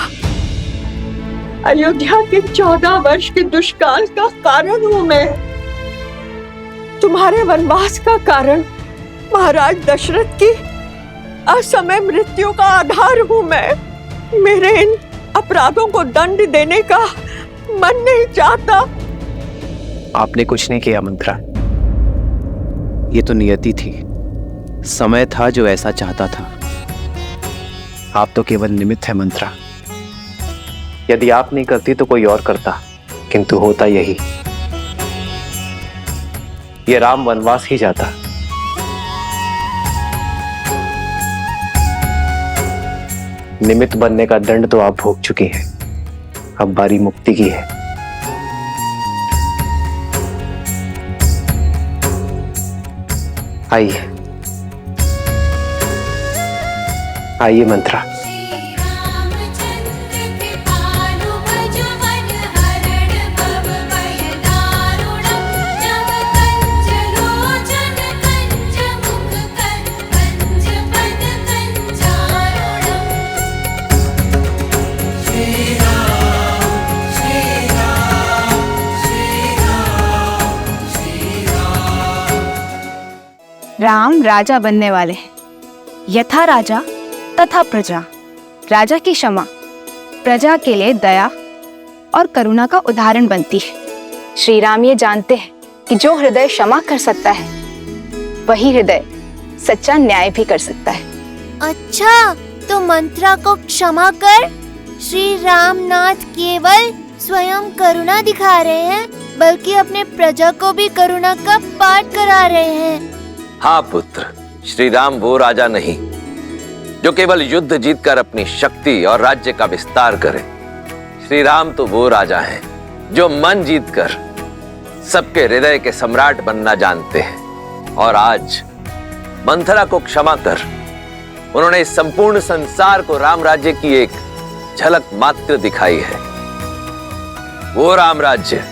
अयोध्या के 14 वर्ष के दुष्काल का कारण हूं मैं। तुम्हारे वनवास का कारण महाराज दशरथ की असमय मृत्यु का आधार हूं मैं। मेरे इन अपराधों को दंड देने का मन नहीं चाहता। आपने कुछ नहीं किया मंत्रा, ये तो नियति थी, समय था जो ऐसा चाहता था। आप तो केवल निमित्त है मंत्रा। यदि आप नहीं करती तो कोई और करता, किंतु होता यही, ये राम वनवास ही जाता। निमित्त बनने का दंड तो आप भोग चुकी हैं, अब बारी मुक्ति की है। आइए आइए मंत्रा। राम राजा बनने वाले हैं। यथा राजा तथा प्रजा। राजा की क्षमा प्रजा के लिए दया और करुणा का उदाहरण बनती है। श्री राम ये जानते हैं कि जो हृदय क्षमा कर सकता है वही हृदय सच्चा न्याय भी कर सकता है। अच्छा, तो मंत्रा को क्षमा कर श्री रामनाथ केवल स्वयं करुणा दिखा रहे हैं, बल्कि अपने प्रजा को भी करुणा का पाठ करा रहे हैं। हाँ पुत्र, श्री राम वो राजा नहीं जो केवल युद्ध जीतकर अपनी शक्ति और राज्य का विस्तार करे। श्री राम तो वो राजा हैं जो मन जीतकर सबके हृदय के सम्राट बनना जानते हैं। और आज मंथरा को क्षमा कर उन्होंने इस संपूर्ण संसार को राम राज्य की एक झलक मात्र दिखाई है। वो राम राज्य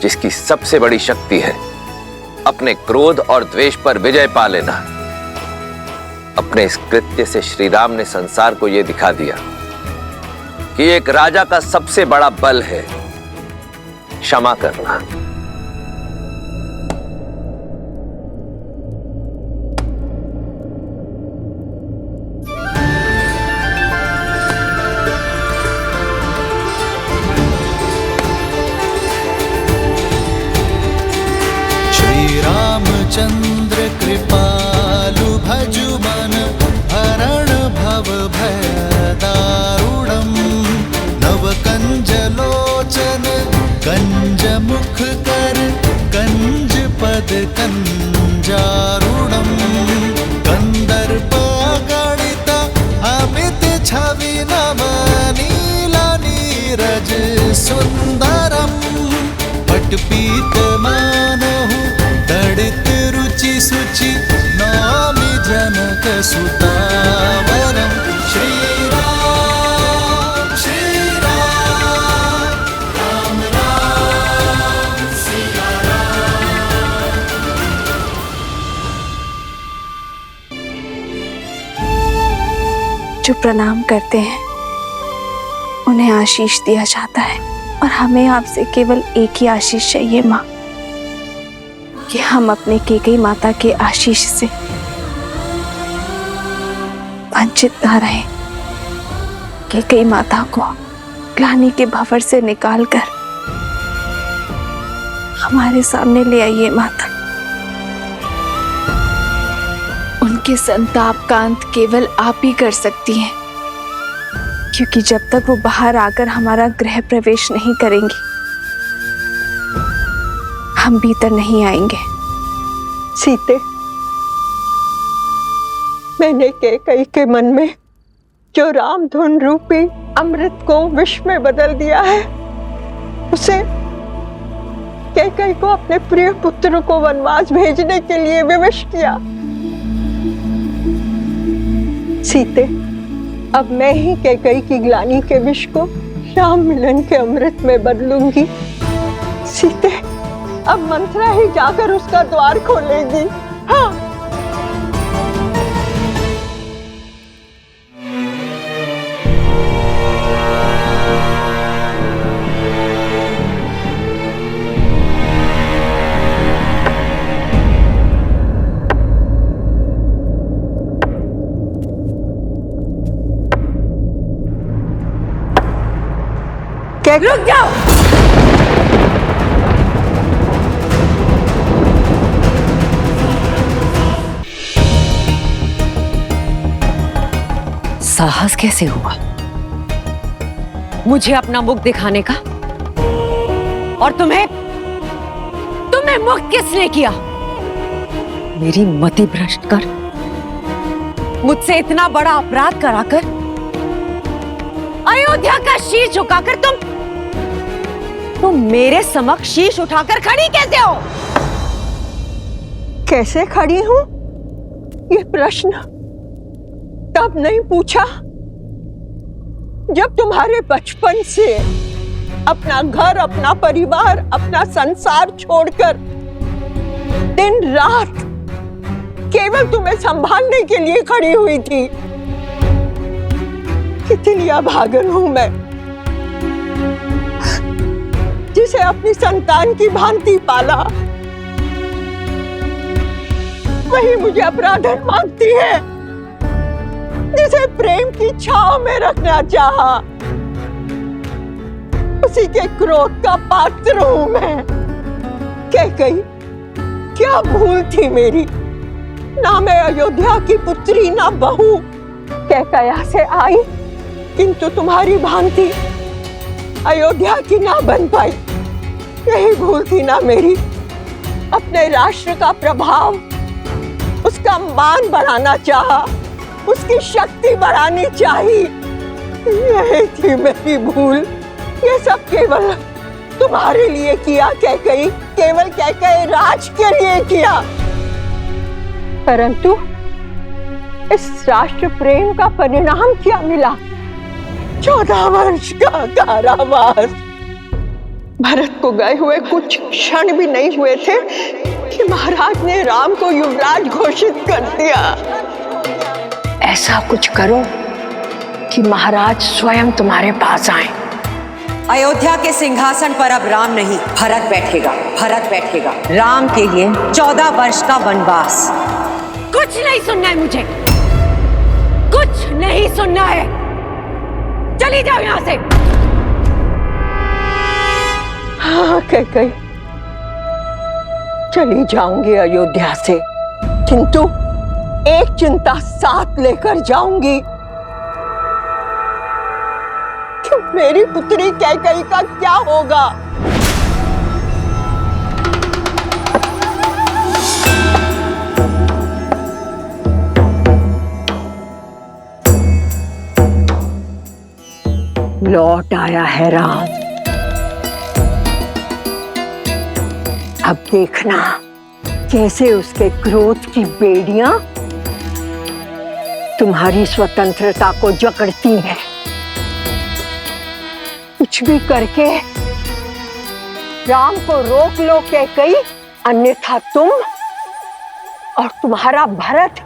जिसकी सबसे बड़ी शक्ति है अपने क्रोध और द्वेष पर विजय पा लेना। अपने इस कृत्य से श्री राम ने संसार को यह दिखा दिया कि एक राजा का सबसे बड़ा बल है क्षमा करना। चंद्र कृपालु भजु मन हरण भव भय दारुणम नव कंज लोचन कंज मुख कर कंज पद कंजारुणम कंदर्प गणित अमित छवि नव नीला नीरज सुंदरम पटपीत मानहु तड़ित रुचि सुचि नामि जनक सुतावरम श्री राम जो प्रणाम करते हैं उन्हें आशीष दिया जाता है, और हमें आपसे केवल एक ही आशीष चाहिए माँ, कि हम अपने कैकेयी माता के आशीष से वंचित न रहें। कैकेयी माता को ग्लानि के भंवर से निकालकर हमारे सामने ले आइए माता। उनके संताप का अंत केवल आप ही कर सकती हैं, क्योंकि जब तक वो बाहर आकर हमारा गृह प्रवेश नहीं करेंगी, हम भीतर नहीं आएंगे। सीते, मैंने कैकेयी के मन में जो रामधुन रूपी अमृत को विष में बदल दिया है, उसे कैकेयी को अपने प्रिय पुत्र को वनवास भेजने के लिए विवश किया। सीते, अब मैं ही कैकेयी की ग्लानि के विष को राम मिलन के अमृत में बदलूंगी। सीते, अब मंथरा ही जाकर उसका द्वार खोलेगी। हाँ। रुक जाओ। साहस कैसे हुआ मुझे अपना मुख दिखाने का? और तुम्हें मुक्त किसने किया? मेरी मति भ्रष्ट कर, मुझसे इतना बड़ा अपराध कराकर, अयोध्या का शीश झुकाकर तुम मेरे समक्ष शीश उठाकर खड़ी कैसे हो? कैसे खड़ी हूं? ये प्रश्न तब नहीं पूछा जब तुम्हारे बचपन से अपना घर, अपना परिवार, अपना संसार छोड़कर दिन रात केवल तुम्हें संभालने के लिए खड़ी हुई थी। कितनी अभागन हूं मैं, जिसे अपनी संतान की भांति पाला, वही मुझे अपराधन मानती है, जिसे प्रेम की छांव में रखना चाहा, उसी के क्रोध का पात्र हूं मैं। कैकेयी, क्या भूल थी मेरी? ना मैं अयोध्या की पुत्री, ना बहू। कैकेयी से आई, किंतु तुम्हारी भांति अयोध्या की ना बन पाई। यही भूल थी ना मेरी। अपने राष्ट्र का प्रभाव, उसका मान बढ़ाना चाहा, उसकी शक्ति बढ़ानी चाहिए। यही थी मेरी भूल। ये सब केवल तुम्हारे लिए किया कैकेयी, केवल कैकेयी राज के लिए किया। परंतु इस राष्ट्र प्रेम का परिणाम क्या मिला? 14 वर्ष का कारावास। भरत को गए हुए कुछ क्षण भी नहीं हुए थे कि महाराज ने राम को युवराज घोषित कर दिया। ऐसा कुछ करो कि महाराज स्वयं तुम्हारे पास आए। अयोध्या के सिंहासन पर अब राम नहीं, भरत बैठेगा। भरत बैठेगा। राम के लिए 14 वर्ष का वनवास। कुछ नहीं सुनना है मुझे, कुछ नहीं सुनना है। चली जाओ यहां से। हाँ कैकेयी, चली जाऊंगी अयोध्या से, किंतु एक चिंता साथ लेकर जाऊंगी कि मेरी पुत्री कैकेयी का क्या होगा। लौट आया है राम। अब देखना कैसे उसके क्रोध की बेड़ियां तुम्हारी स्वतंत्रता को जकड़ती हैं। कुछ भी करके राम को रोक लो कैकेयी, अन्यथा तुम और तुम्हारा भरत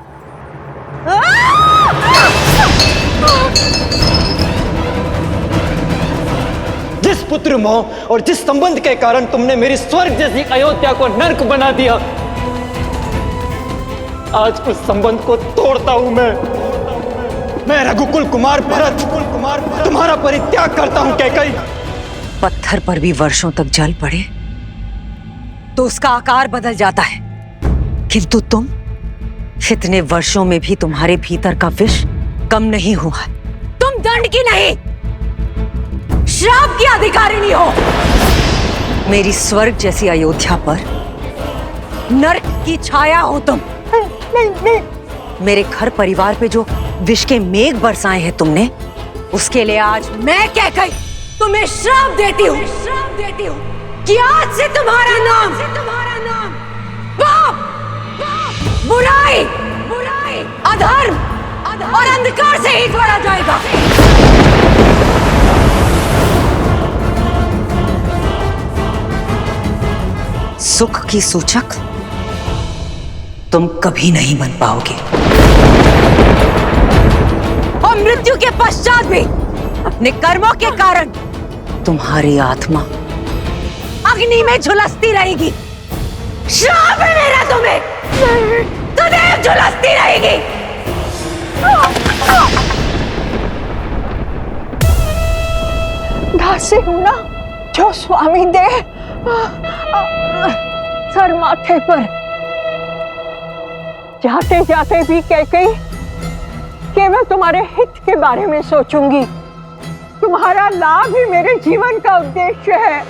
जिस पुत्र मोह और जिस संबंध के कारण तुमने मेरी स्वर्ग जैसी अयोध्या को नर्क बना दिया, आज उस संबंध को तोड़ता हूं मैं रघुकुल कुमार भरत तुम्हारा परित्याग करता हूं। कैकई, पत्थर पर भी वर्षों तक जल पड़े तो उसका आकार बदल जाता है, किंतु तुम, इतने वर्षों में भी तुम्हारे भीतर का विष कम नहीं हुआ। तुम दंड की नहीं, श्राप की अधिकारिणी हो। मेरी स्वर्ग जैसी अयोध्या पर नरक की छाया हो तुम। नहीं। मेरे घर परिवार पे जो विष के मेघ बरसाए हैं तुमने, उसके लिए आज मैं कैकई तुम्हें श्राप देती हूँ कि आज से तुम्हारा नाम पाप, बुराई, अधर्म और अंधकार से ही जोड़ा जाएगा। सुख की सूचक तुम कभी नहीं बन पाओगे, और मृत्यु के पश्चात भी अपने कर्मों के कारण तुम्हारी आत्मा अग्नि में झुलसती रहेगी। श्राप है मेरा तुम्हें, सदैव झुलसती रहेगी। दासी हूं ना, जो स्वामी दे सर माथे पर। जाते जाते भी कैकई केवल तुम्हारे हित के बारे में सोचूंगी। तुम्हारा लाभ ही मेरे जीवन का उद्देश्य है।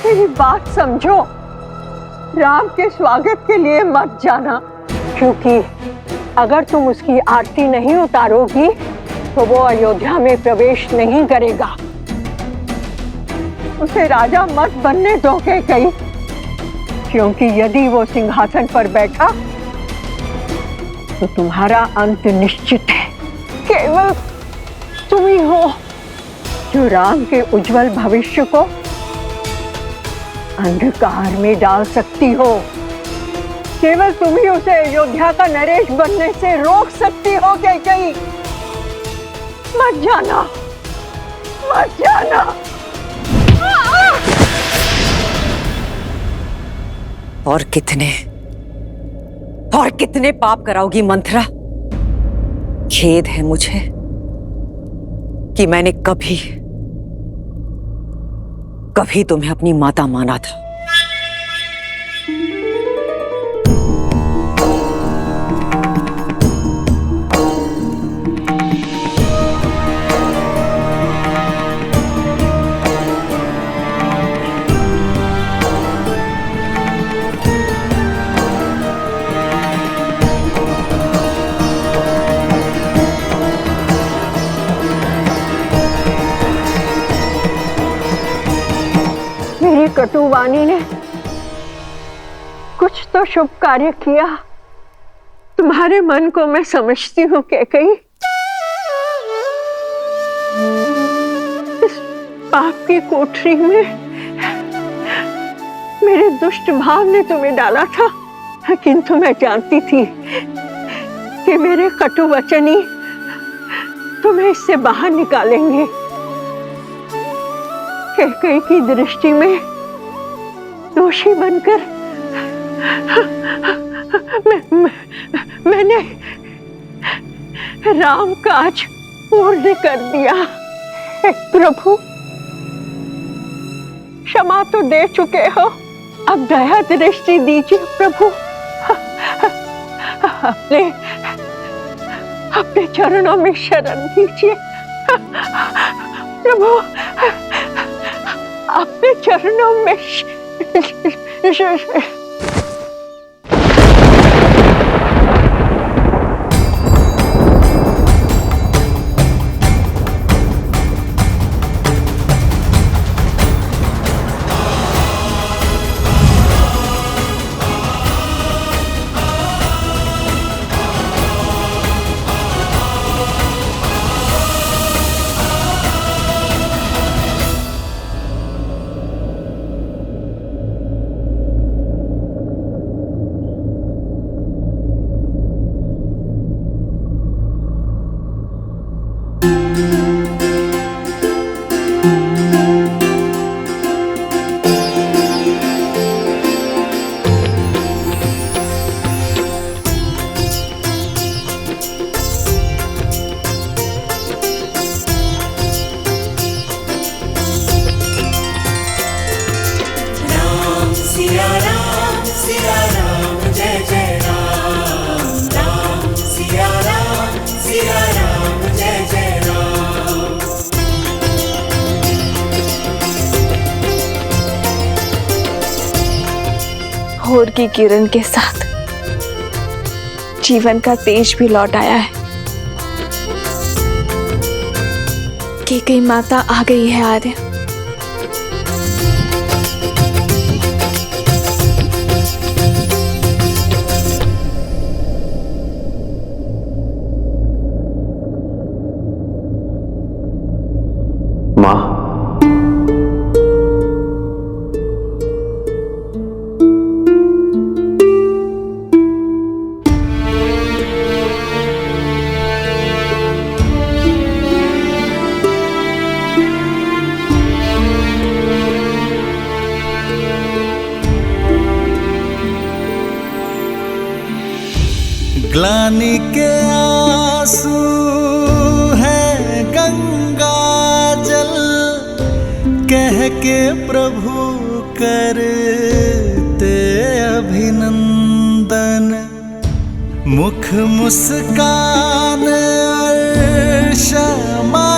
मेरी बात समझो, राम के स्वागत के लिए मत जाना, क्योंकि अगर तुम उसकी आरती नहीं उतारोगी तो वो अयोध्या में प्रवेश नहीं करेगा। उसे राजा मत बनने दो कैकई, क्योंकि यदि वो सिंहासन पर बैठा तो तुम्हारा अंत निश्चित है। केवल तुम ही हो जो राम के उज्जवल भविष्य को अंधकार में डाल सकती हो। केवल तुम ही उसे अयोध्या का नरेश बनने से रोक सकती हो कैकई। मत जाना, मत जाना। और कितने पाप कराओगी मंथरा? खेद है मुझे कि मैंने कभी तुम्हें अपनी माता माना था। कटुवाणी ने कुछ तो शुभ कार्य किया। तुम्हारे मन को मैं समझती हूँ कैकई। इस पाप की कोठरी में मेरे दुष्ट भाव ने तुम्हें डाला था, किंतु मैं जानती थी कि मेरे कटु वचन ही तुम्हें इससे बाहर निकालेंगे। कैकई की दृष्टि में दोषी बनकर मैंने राम काज पूर्ण कर दिया। प्रभु, क्षमा तो दे चुके हो, अब दया दृष्टि दीजिए प्रभु। अपने चरणों में शरण दीजिए प्रभु, अपने चरणों में की किरण के साथ जीवन का तेज भी लौट आया है। कैकेयी माता आ गई है आर्य। माँ, ग्लानि के आंसू है गंगा जल, कह के प्रभु करते अभिनंदन। मुख मुस्कान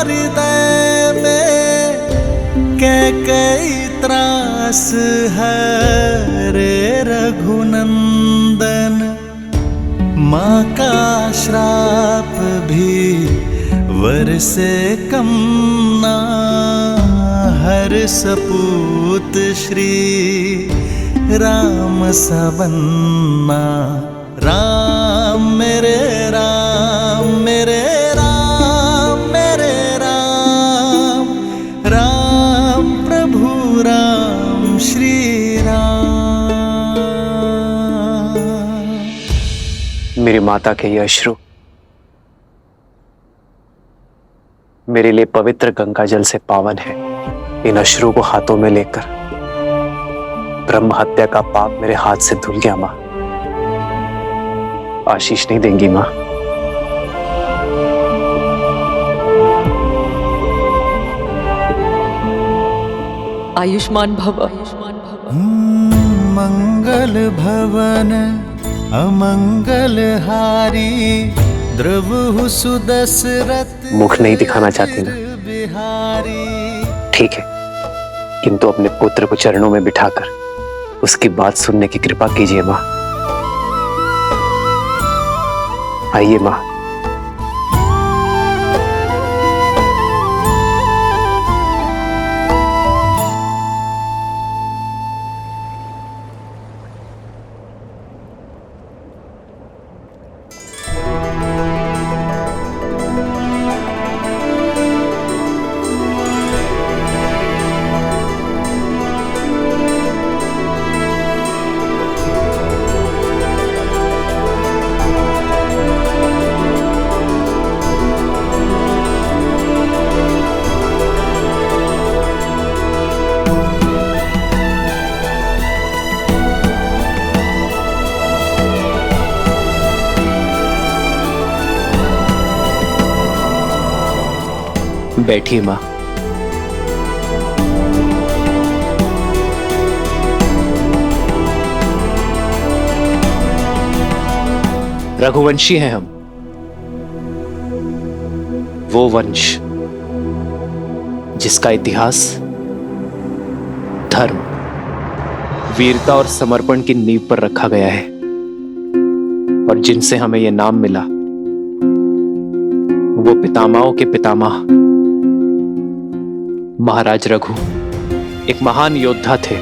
हृदय में, कैकेयी त्रास हरे रघुनंदन। माँ का श्राप भी वर से कम ना, हर सपूत श्री राम सबन्ना। राम मेरे राम मेरे राम मेरे राम, राम प्रभु राम श्री राम। मेरी माता के ये अश्रु मेरे लिए पवित्र गंगा जल से पावन है। इन अश्रु को हाथों में लेकर ब्रह्म हत्या का पाप मेरे हाथ से धुल गया। माँ, आशीष नहीं देंगी माँ? आयुष्मान भव। मंगल भवन अमंगल हारी, द्रवहु सुदशरथ। मुख नहीं दिखाना चाहती ना? ठीक है, किंतु अपने पुत्र को चरणों में बिठाकर उसकी बात सुनने की कृपा कीजिए माँ। आइए माँ। बैठिए माँ। रघुवंशी हैं हम, वो वंश जिसका इतिहास धर्म, वीरता और समर्पण की नींव पर रखा गया है, और जिनसे हमें यह नाम मिला वो पितामहों के पितामह महाराज रघु एक महान योद्धा थे।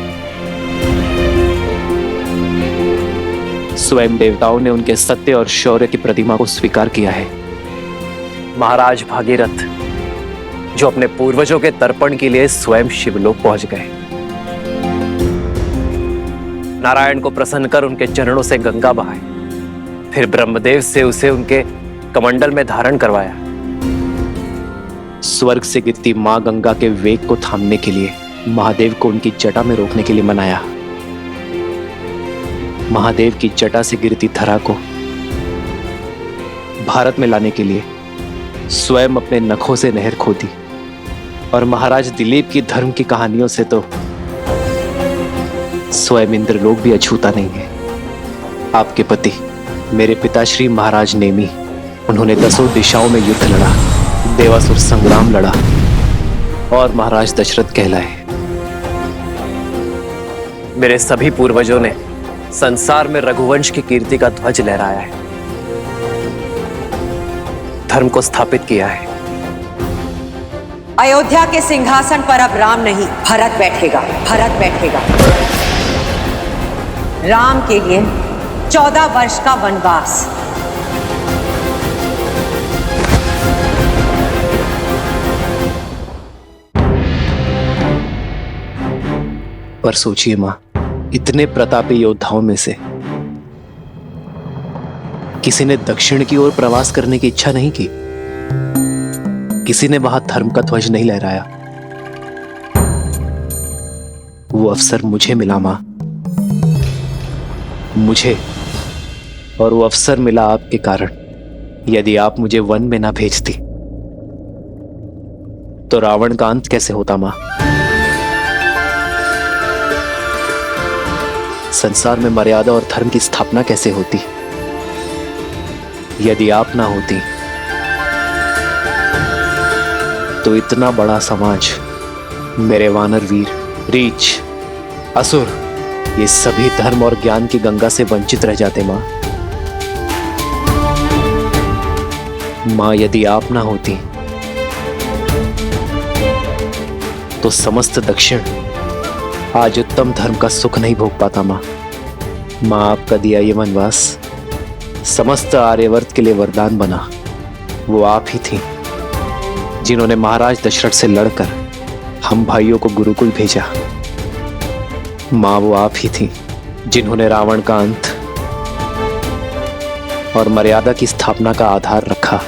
स्वयं देवताओं ने उनके सत्य और शौर्य की प्रतिमा को स्वीकार किया है। महाराज भागीरथ जो अपने पूर्वजों के तर्पण के लिए स्वयं शिवलोक पहुंच गए, नारायण को प्रसन्न कर उनके चरणों से गंगा बहाई, फिर ब्रह्मदेव से उसे उनके कमंडल में धारण करवाया। स्वर्ग से गिरती मां गंगा के वेग को थामने के लिए महादेव को उनकी जटा में रोकने के लिए मनाया। महादेव की जटा से गिरती धरा को भारत में लाने के लिए स्वयं अपने नखों से नहर खोदी, और महाराज दिलीप की धर्म की कहानियों से तो स्वयं इंद्रलोक भी अछूता नहीं है। आपके पति मेरे पिताश्री महाराज नेमी, उन्होंने 10 दिशाओं में युद्ध लड़ा, देवासुर संग्राम लड़ा और महाराज दशरथ कहलाए। मेरे सभी पूर्वजों ने संसार में रघुवंश की कीर्ति का ध्वज लहराया है, धर्म को स्थापित किया है। अयोध्या के सिंहासन पर अब राम नहीं, भरत बैठेगा। भरत बैठेगा। राम के लिए 14 वर्ष का वनवास। पर सोचिए मां, इतने प्रतापी योद्धाओं में से किसी ने दक्षिण की ओर प्रवास करने की इच्छा नहीं की, किसी ने वहां धर्म का ध्वज नहीं लहराया। वो अवसर मुझे मिला मां, मुझे, और वो अवसर मिला आपके कारण। यदि आप मुझे वन में ना भेजती तो रावण का अंत कैसे होता मां? संसार में मर्यादा और धर्म की स्थापना कैसे होती? यदि आप ना होती तो इतना बड़ा समाज, मेरे वानर वीर, रीछ, असुर, ये सभी धर्म और ज्ञान की गंगा से वंचित रह जाते मां। मां, यदि आप ना होती तो समस्त दक्षिण आज उत्तम धर्म का सुख नहीं भोग पाता मां। मां, आपका दिया ये वनवास समस्त आर्यवर्त के लिए वरदान बना। वो आप ही थी जिन्होंने महाराज दशरथ से लड़कर हम भाइयों को गुरुकुल भेजा। मां, वो आप ही थी जिन्होंने रावण का अंत और मर्यादा की स्थापना का आधार रखा।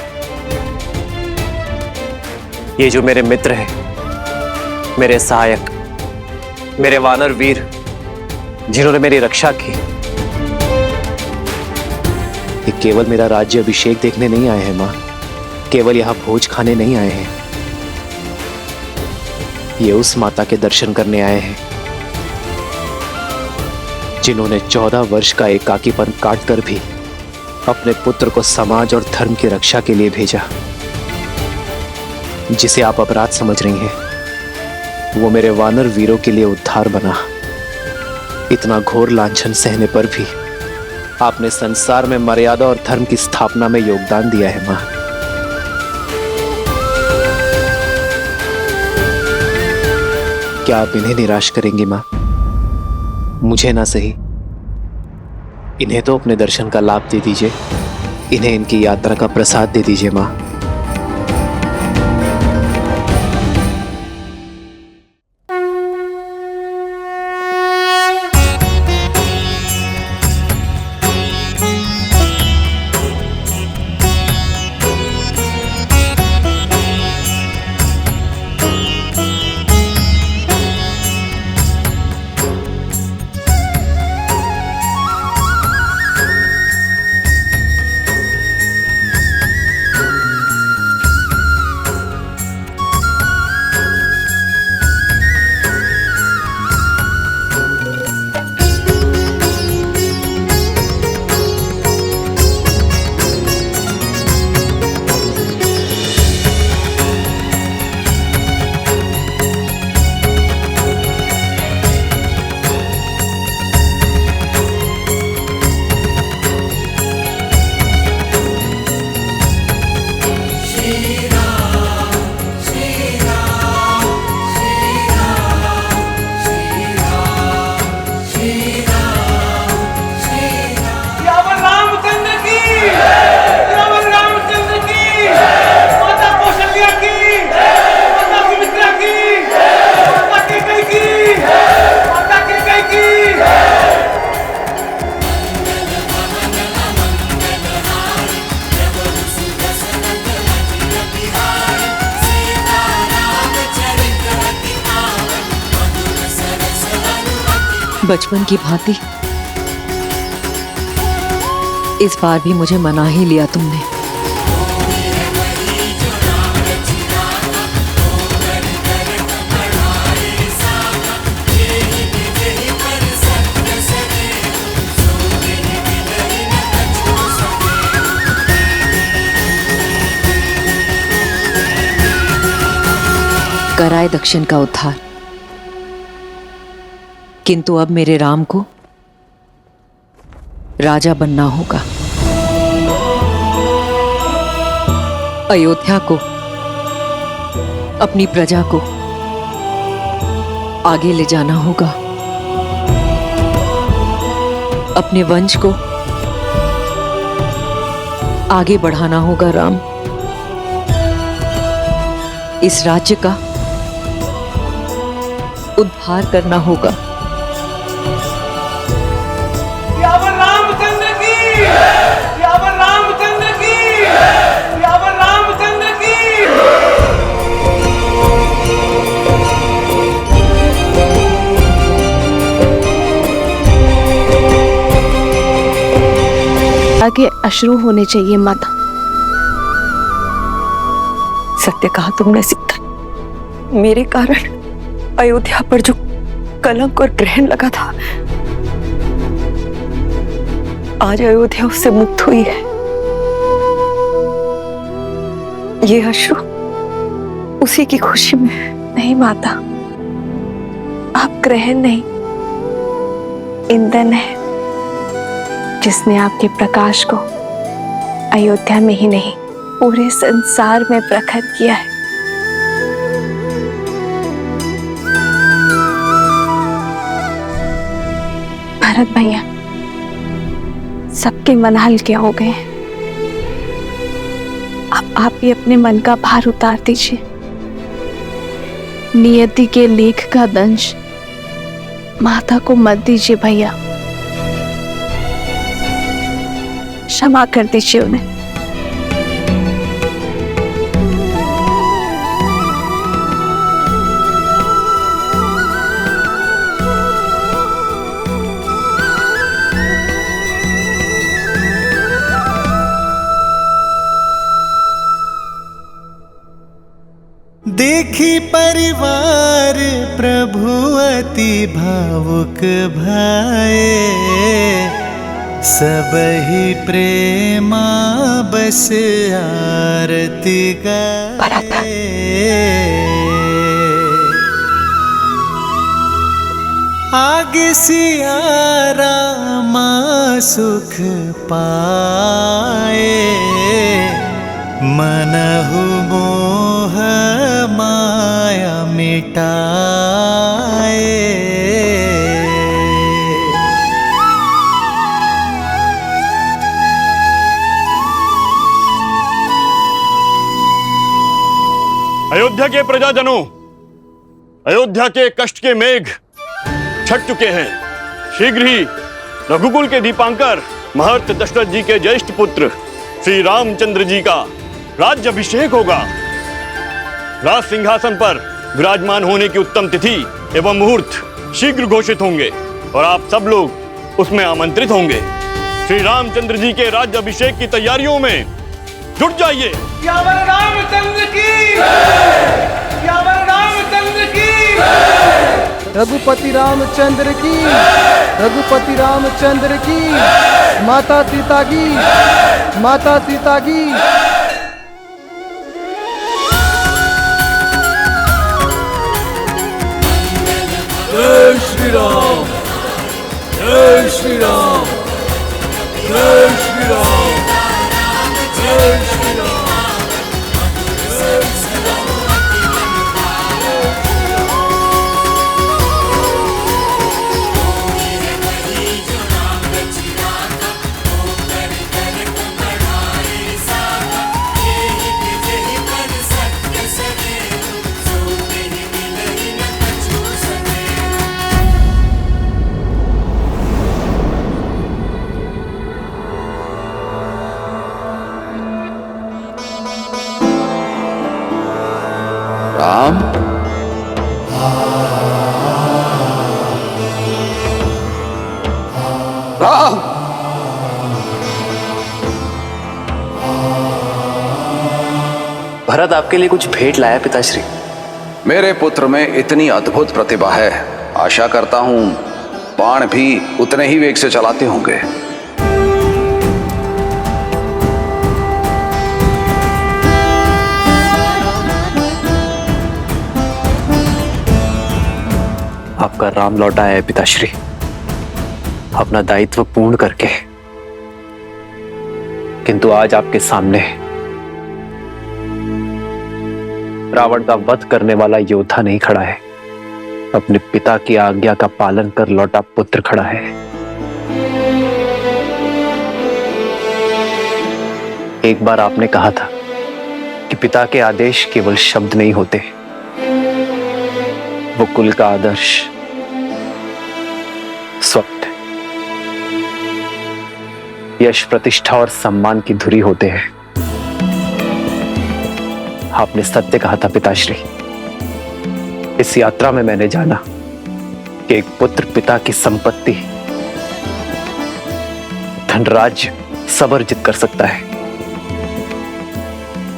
ये जो मेरे मित्र हैं, मेरे सहायक, मेरे वानर वीर, जिन्होंने मेरी रक्षा की, ये केवल मेरा राज्य अभिषेक देखने नहीं आए हैं मां, केवल यहां भोज खाने नहीं आए हैं। ये उस माता के दर्शन करने आए हैं जिन्होंने 14 वर्ष का एकाकीपन काटकर भी अपने पुत्र को समाज और धर्म की रक्षा के लिए भेजा। जिसे आप अपराध समझ रही हैं, वो मेरे वानर वीरों के लिए उद्धार बना। इतना घोर लांछन सहने पर भी आपने संसार में मर्यादा और धर्म की स्थापना में योगदान दिया है मां। क्या आप इन्हें निराश करेंगी मां? मुझे ना सही, इन्हें तो अपने दर्शन का लाभ दे दीजिए, इन्हें इनकी यात्रा का प्रसाद दे दीजिए मां। बचपन की भांति इस बार भी मुझे मना ही लिया तुमने। कराए दक्षिण का उद्धार, किंतु अब मेरे राम को राजा बनना होगा। अयोध्या को, अपनी प्रजा को आगे ले जाना होगा। अपने वंश को आगे बढ़ाना होगा राम। इस राज्य का उद्धार करना होगा। रामचंद्र की, रामचंद्र की, रामचंद्र की। आगे अश्रु होने चाहिए माता। सत्य कहा तुमने सीता। मेरे कारण अयोध्या पर जो कलंक और ग्रहण लगा था, आज अयोध्या उससे मुक्त हुई है। ये अश्रु उसी की खुशी में। नहीं माता, आप ग्रहण नहीं, ईंधन है जिसने आपके प्रकाश को अयोध्या में ही नहीं पूरे संसार में प्रखर किया है। भरत भैया, सबके मन हल्के हो गए हैं। अब आप भी अपने मन का भार उतार दीजिए। नियति के लेख का दंश माता को मत दीजिए भैया, क्षमा कर दीजिए उन्हें। देखी परिवार प्रभु अति भावुक भाए, सबहि प्रेमा बस आरती गाए। आगे सिया रामा सुख पाए, मनहु मोह माया मिटाए। अयोध्या के प्रजाजनों, अयोध्या के कष्ट के मेघ छट चुके हैं। शीघ्र ही रघुकुल के दीपांकर महर्ष दशरथ जी के ज्येष्ठ पुत्र श्री रामचंद्र जी का राज्याभिषेक होगा। राज सिंहासन पर विराजमान होने की उत्तम तिथि एवं मुहूर्त शीघ्र घोषित होंगे और आप सब लोग उसमें आमंत्रित होंगे। श्री रामचंद्र जी के राज्याभिषेक की तैयारियों में जुट जाइए। रामचंद्र की, रामचंद्र की। रघुपति रामचंद्र की, रघुपति रामचंद्र की। माता सीता की, माता सीता की। जय श्री राम, जय श्री राम, जय श्री राम, जय श्री राम। राम, राम, भरत आपके लिए कुछ भेंट लाया पिताश्री। मेरे पुत्र में इतनी अद्भुत प्रतिभा है, आशा करता हूं बाण भी उतने ही वेग से चलाते होंगे। आपका राम लौटा है पिताश्री। अपना दायित्व पूर्ण करके किंतु आज आपके सामने रावण का वध करने वाला योद्धा नहीं खड़ा है, अपने पिता की आज्ञा का पालन कर लौटा पुत्र खड़ा है। एक बार आपने कहा था कि पिता के आदेश केवल शब्द नहीं होते, वो कुल का आदर्श स्वप्न, यश, प्रतिष्ठा और सम्मान की धुरी होते हैं। आपने सत्य कहा था पिताश्री। इस यात्रा में मैंने जाना कि एक पुत्र पिता की संपत्ति, धनराज्य सब अर्जित कर सकता है,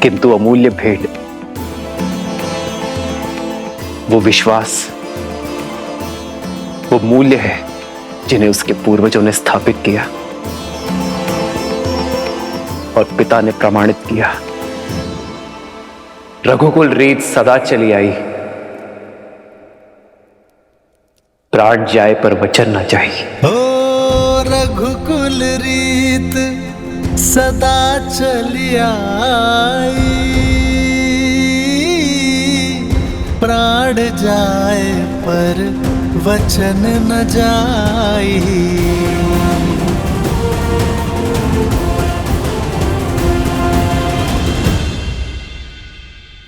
किंतु अमूल्य भेंट, वो विश्वास, वो मूल्य है जिन्हें उसके पूर्वजों ने स्थापित किया और पिता ने प्रमाणित किया। रघुकुल रीत सदा चली आई, प्राण जाए पर वचन न जाए। ओ रघुकुल रीत सदा चली आई, प्राण जाए पर वचन न जाई।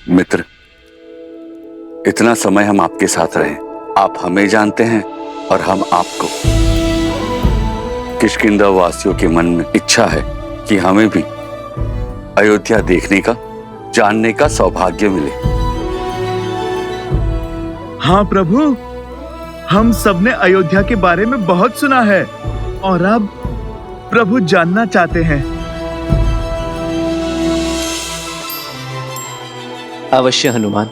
मित्र, इतना समय हम आपके साथ रहे, आप हमें जानते हैं और हम आपको। किष्किंधा वासियों के मन में इच्छा है कि हमें भी अयोध्या देखने का, जानने का सौभाग्य मिले। हाँ प्रभु, हम सबने अयोध्या के बारे में बहुत सुना है और अब प्रभु जानना चाहते हैं। अवश्य हनुमान,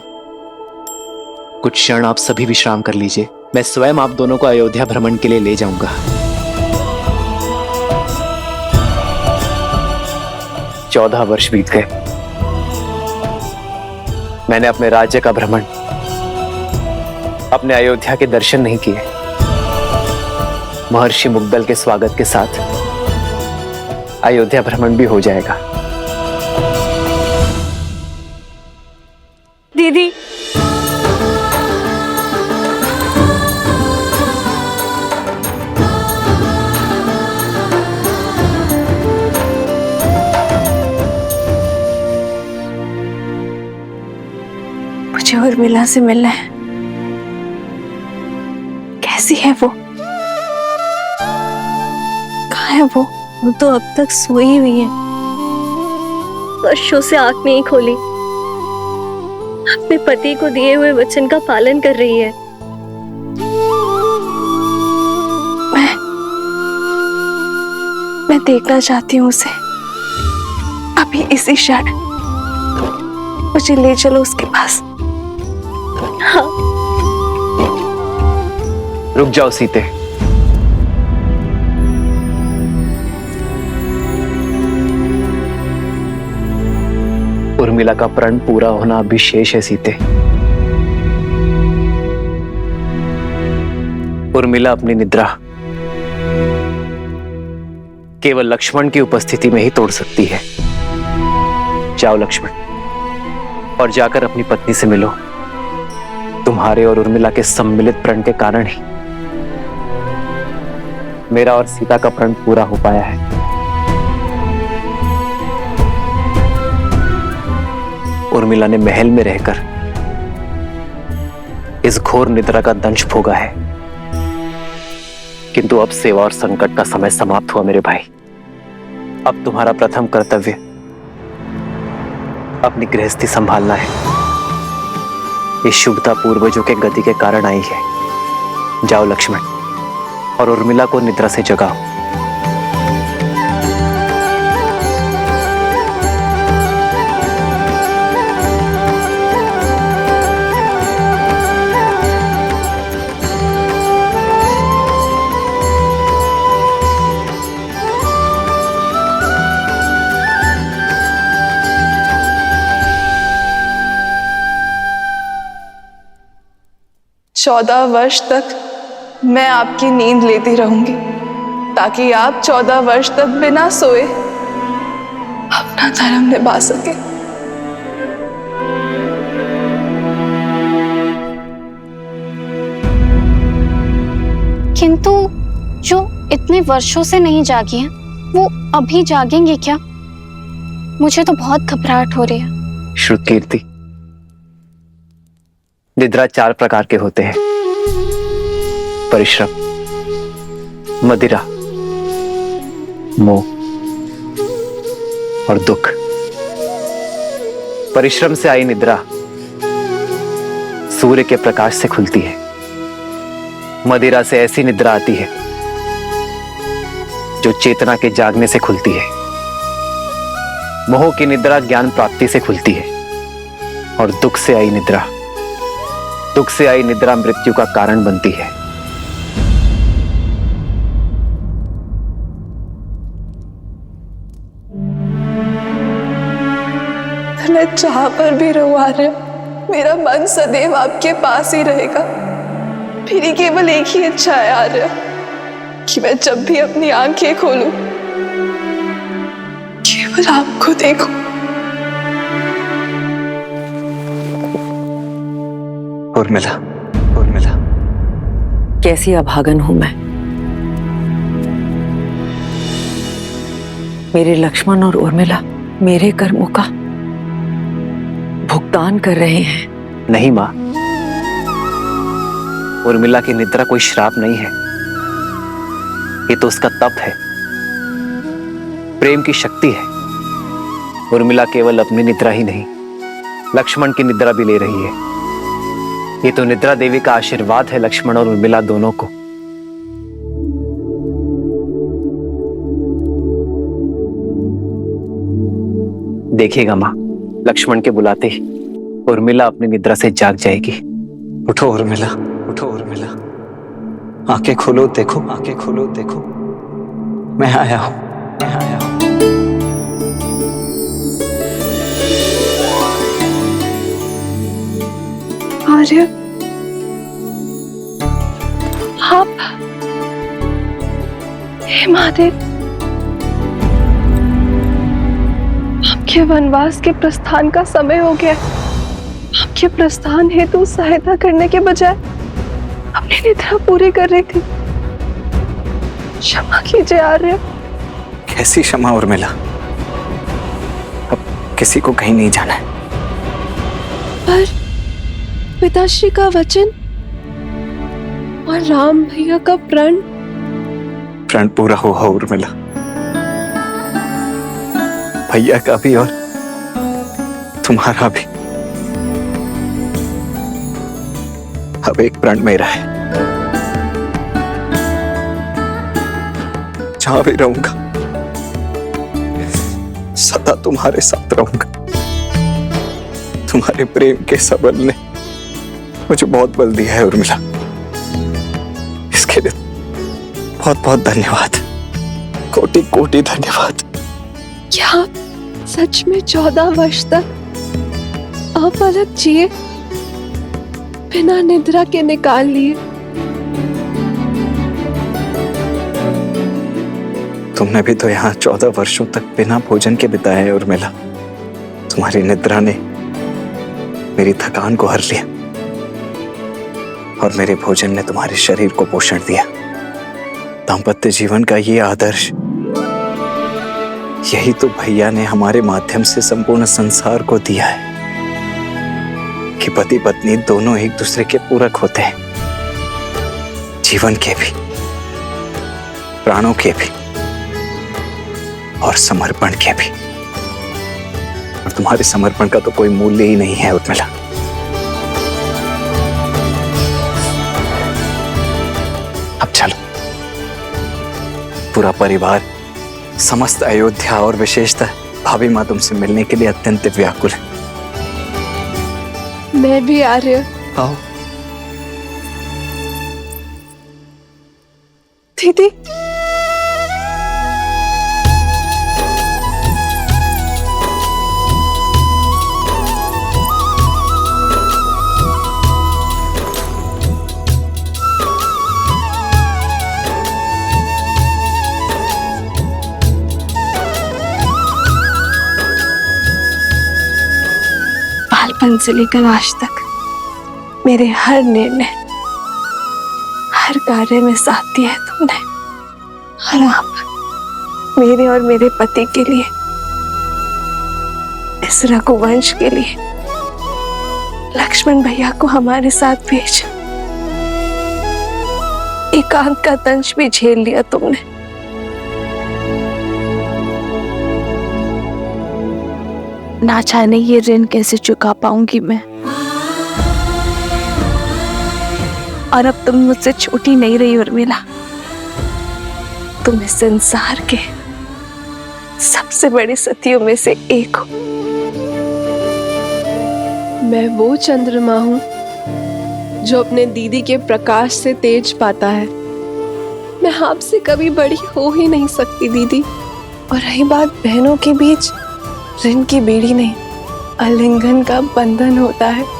कुछ क्षण आप सभी विश्राम कर लीजिए। मैं स्वयं आप दोनों को अयोध्या भ्रमण के लिए ले जाऊंगा। 14 वर्ष बीत गए, मैंने अपने राज्य का भ्रमण, अपने अयोध्या के दर्शन नहीं किए। महर्षि मुग्दल के स्वागत के साथ अयोध्या भ्रमण भी हो जाएगा। दीदी, मुझे उर्मिला से मिलना है। कैसी है वो? कहाँ है वो? वो तो अब तक सोई हुई है, वर्षों से आंख नहीं खोली, अपने पति को दिए हुए वचन का पालन कर रही है। मैं देखना चाहती हूँ उसे, अभी इसी क्षण। मुझे ले चलो उसके पास। हाँ। रुक जाओ सीते। उर्मिला का प्रण पूरा होना अभी शेष है सीते। उर्मिला अपनी निद्रा केवल लक्ष्मण की उपस्थिति में ही तोड़ सकती है। जाओ लक्ष्मण, और जाकर अपनी पत्नी से मिलो। तुम्हारे और उर्मिला के सम्मिलित प्रण के कारण ही मेरा और सीता का प्रण पूरा हो पाया है। उर्मिला ने महल में रहकर इस घोर निद्रा का दंश भोगा है, किंतु अब सेवा और संकट का समय समाप्त हुआ मेरे भाई। अब तुम्हारा प्रथम कर्तव्य अपनी गृहस्थी संभालना है। ये शुभता पूर्वजों के गति के कारण आई है। जाओ लक्ष्मण, और उर्मिला को निद्रा से जगाओ। चौदह वर्ष तक मैं आपकी नींद लेती रहूंगी, ताकि आप 14 वर्ष तक बिना सोए अपना धर्म निभा सके। किंतु जो इतने वर्षों से नहीं जागी हैं, वो अभी जागेंगे क्या? मुझे तो बहुत घबराहट हो रही है। श्रुतकीर्ति, निद्रा 4 प्रकार के होते हैं: परिश्रम, मदिरा, मोह और दुख। परिश्रम से आई निद्रा सूर्य के प्रकाश से खुलती है। मदिरा से ऐसी निद्रा आती है जो चेतना के जागने से खुलती है। मोह की निद्रा ज्ञान प्राप्ति से खुलती है। और दुख से आई निद्रा मृत्यु का कारण बनती है। मैं जहां पर भी रहूं आर्य, मेरा मन सदैव आपके पास ही रहेगा। मेरी केवल एक ही इच्छा है आर्य, कि मैं जब भी अपनी आंखें खोलूं केवल आपको देखूं। उर्मिला, कैसी अभागन हूं मैं। मेरे लक्ष्मण और उर्मिला मेरे कर्मों का भुगतान कर रहे हैं। नहीं मां, उर्मिला की निद्रा कोई श्राप नहीं है। ये तो उसका तप है, प्रेम की शक्ति है। उर्मिला केवल अपनी निद्रा ही नहीं, लक्ष्मण की निद्रा भी ले रही है। ये तो निद्रा देवी का आशीर्वाद है लक्ष्मण और उर्मिला दोनों को। देखिएगा मां, लक्ष्मण के बुलाते ही उर्मिला अपनी निद्रा से जाग जाएगी। उठो उर्मिला, आंखें खोलो, देखो, मैं आया हूं। आर्य, आप, हे महादेव, आपके वनवास के प्रस्थान का समय हो गया। आपके प्रस्थान हेतु सहायता करने के बजाय अपनी निद्रा पूरी कर रही थी। क्षमा कीजिए आर्य। कैसी क्षमा उर्मिला, अब किसी को कहीं नहीं जाना है। पर पिताश्री का वचन और राम भैया का प्रण पूरा हुआ उर्मिला। भैया का भी और तुम्हारा भी। अब एक प्रण मेरा है। जहां भी रहूंगा सदा तुम्हारे साथ रहूंगा। तुम्हारे प्रेम के सबल ने मुझे बहुत बल दिया है उर्मिला। इसके लिए बहुत बहुत धन्यवाद, कोटि कोटि धन्यवाद। क्या आप सच में 14 वर्ष तक अपलक जिए, बिना निद्रा के निकाल लिए? तुमने भी तो यहाँ 14 वर्षों तक बिना भोजन के बिताए हैं उर्मिला। तुम्हारी निद्रा ने मेरी थकान को हर लिया और मेरे भोजन ने तुम्हारे शरीर को पोषण दिया। दाम्पत्य जीवन का ये आदर्श, यही तो भैया ने हमारे माध्यम से संपूर्ण संसार को दिया है कि पति पत्नी दोनों एक दूसरे के पूरक होते हैं, जीवन के भी, प्राणों के भी और समर्पण के भी। और तुम्हारे समर्पण का तो कोई मूल्य ही नहीं है उर्मिला। अब चलो, पूरा परिवार, समस्त अयोध्या और विशेषतः भाभी माँ तुमसे मिलने के लिए अत्यंत व्याकुल है। मैं भी आ रही हूँ। आओ दीदी। बचपन से लेकर आज तक मेरे हर निर्णय, हर कार्य में साथ दिया है तुमने। और आप मेरे और मेरे पति के लिए, इस रघुवंश के लिए लक्ष्मण भैया को हमारे साथ भेजा। एकांत का दंश भी झेल लिया तुमने। ना जाने ये ऋण कैसे चुका पाऊंगी मैं। और अब तुम मुझसे छोटी नहीं रही उर्मिला, तुम इस संसार के सबसे बड़ी सतियों में से एक हो। मैं वो चंद्रमा हूँ जो अपने दीदी के प्रकाश से तेज पाता है। मैं आपसे कभी बड़ी हो ही नहीं सकती दीदी। और रही बात बहनों के बीच, ऋण की बेड़ी नहीं, आलिंगन का बंधन होता है।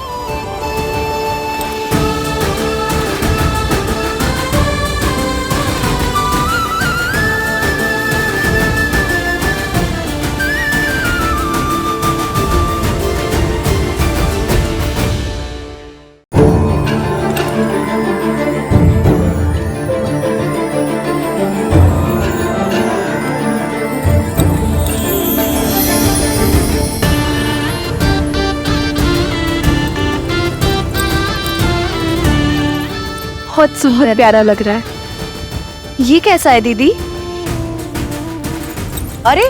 बहुत सुंदर, प्यारा लग रहा है। ये कैसा है दीदी? अरे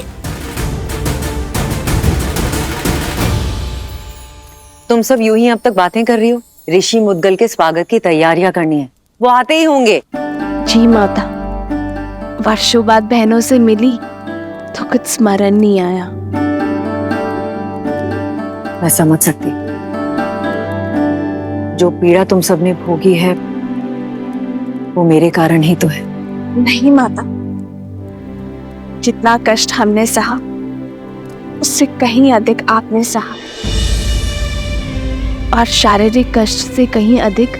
तुम सब यूं ही अब तक बातें कर रही हो। ऋषि मुद्गल के स्वागत की तैयारियां करनी है, वो आते ही होंगे। जी माता, वर्षों बाद बहनों से मिली तो कुछ स्मरण नहीं आया। मैं समझ सकती, जो पीड़ा तुम सबने भोगी है वो मेरे कारण ही तो है। नहीं माता, जितना कष्ट हमने सहा उससे कहीं अधिक आपने सहा, और शारीरिक कष्ट से कहीं अधिक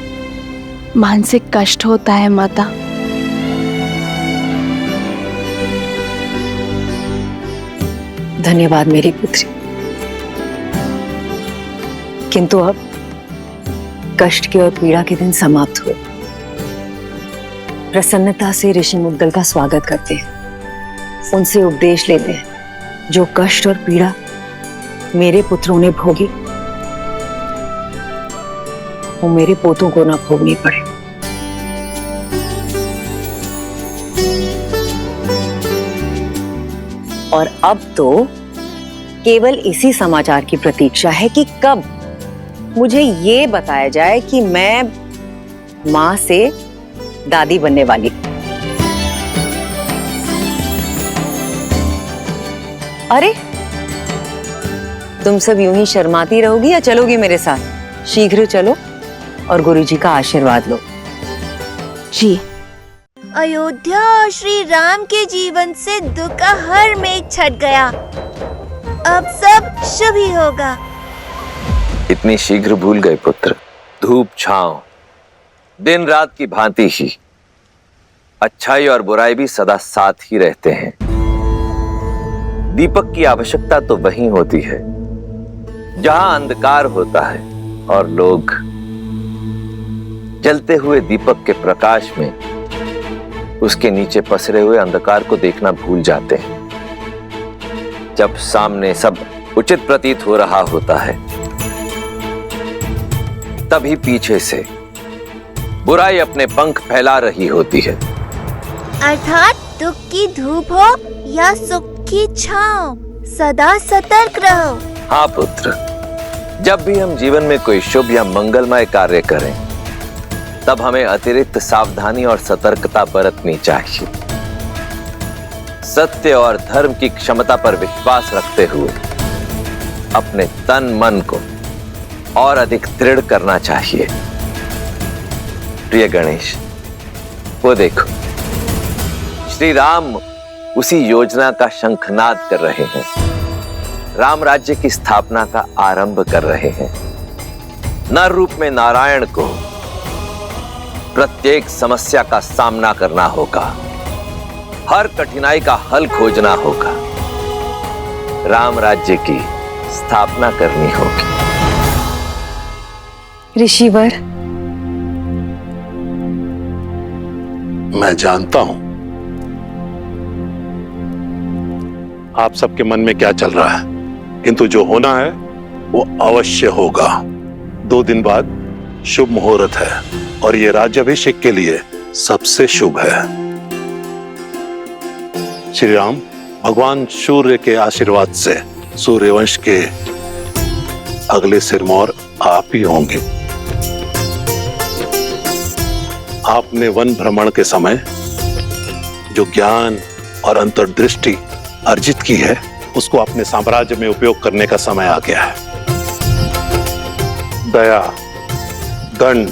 मानसिक कष्ट होता है माता। धन्यवाद मेरी पुत्री, किंतु अब कष्ट के और पीड़ा के दिन समाप्त हुए। प्रसन्नता से ऋषि मुद्गल का स्वागत करते हैं, उनसे उपदेश लेते हैं। जो कष्ट और पीड़ा मेरे पुत्रों ने भोगी, वो मेरे पोतों को ना भोगनी पड़े। और अब तो केवल इसी समाचार की प्रतीक्षा है कि कब मुझे ये बताया जाए कि मैं मां से दादी बनने वाली। अरे तुम सब यूं ही शर्माती रहोगी या चलोगी मेरे साथ? शीघ्र चलो और गुरुजी का आशीर्वाद लो। जी। अयोध्या और श्री राम के जीवन से दुख का हर मेघ छट गया। अब सब शुभ ही होगा। इतनी शीघ्र भूल गए पुत्र? धूप छांव दिन रात की भांति ही, अच्छाई और बुराई भी सदा साथ ही रहते हैं। दीपक की आवश्यकता तो वहीं होती है जहां अंधकार होता है, और लोग जलते हुए दीपक के प्रकाश में उसके नीचे पसरे हुए अंधकार को देखना भूल जाते हैं। जब सामने सब उचित प्रतीत हो रहा होता है, तभी पीछे से बुराई अपने पंख फैला रही होती है। अर्थात दुख की धूप हो या सुख की छांव, सदा सतर्क रहो। हाँ पुत्र, जब भी हम जीवन में कोई शुभ या मंगलमय कार्य करें, तब हमें अतिरिक्त सावधानी और सतर्कता बरतनी चाहिए। सत्य और धर्म की क्षमता पर विश्वास रखते हुए अपने तन मन को और अधिक दृढ़ करना चाहिए। प्रिय गणेश, वो देखो, श्री राम उसी योजना का शंखनाद कर रहे हैं। राम राज्य की स्थापना का आरंभ कर रहे हैं। नर रूप में नारायण को प्रत्येक समस्या का सामना करना होगा, हर कठिनाई का हल खोजना होगा, राम राज्य की स्थापना करनी होगी। ऋषिवर, मैं जानता हूं आप सबके मन में क्या चल रहा है, किंतु जो होना है वो अवश्य होगा। 2 दिन बाद शुभ मुहूर्त है और ये राज्याभिषेक के लिए सबसे शुभ है। श्री राम, भगवान सूर्य के आशीर्वाद से सूर्यवंश के अगले सिरमौर आप ही होंगे। आपने वन भ्रमण के समय जो ज्ञान और अंतर्दृष्टि अर्जित की है, उसको अपने साम्राज्य में उपयोग करने का समय आ गया है। दया, दंड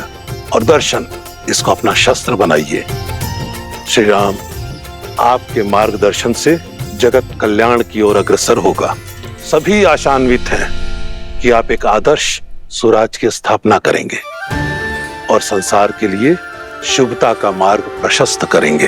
और दर्शन, इसको अपना शस्त्र बनाइए। श्री राम, आपके मार्गदर्शन से जगत कल्याण की ओर अग्रसर होगा। सभी आशान्वित हैं कि आप एक आदर्श स्वराज की स्थापना करेंगे और संसार के लिए शुभता का मार्ग प्रशस्त करेंगे।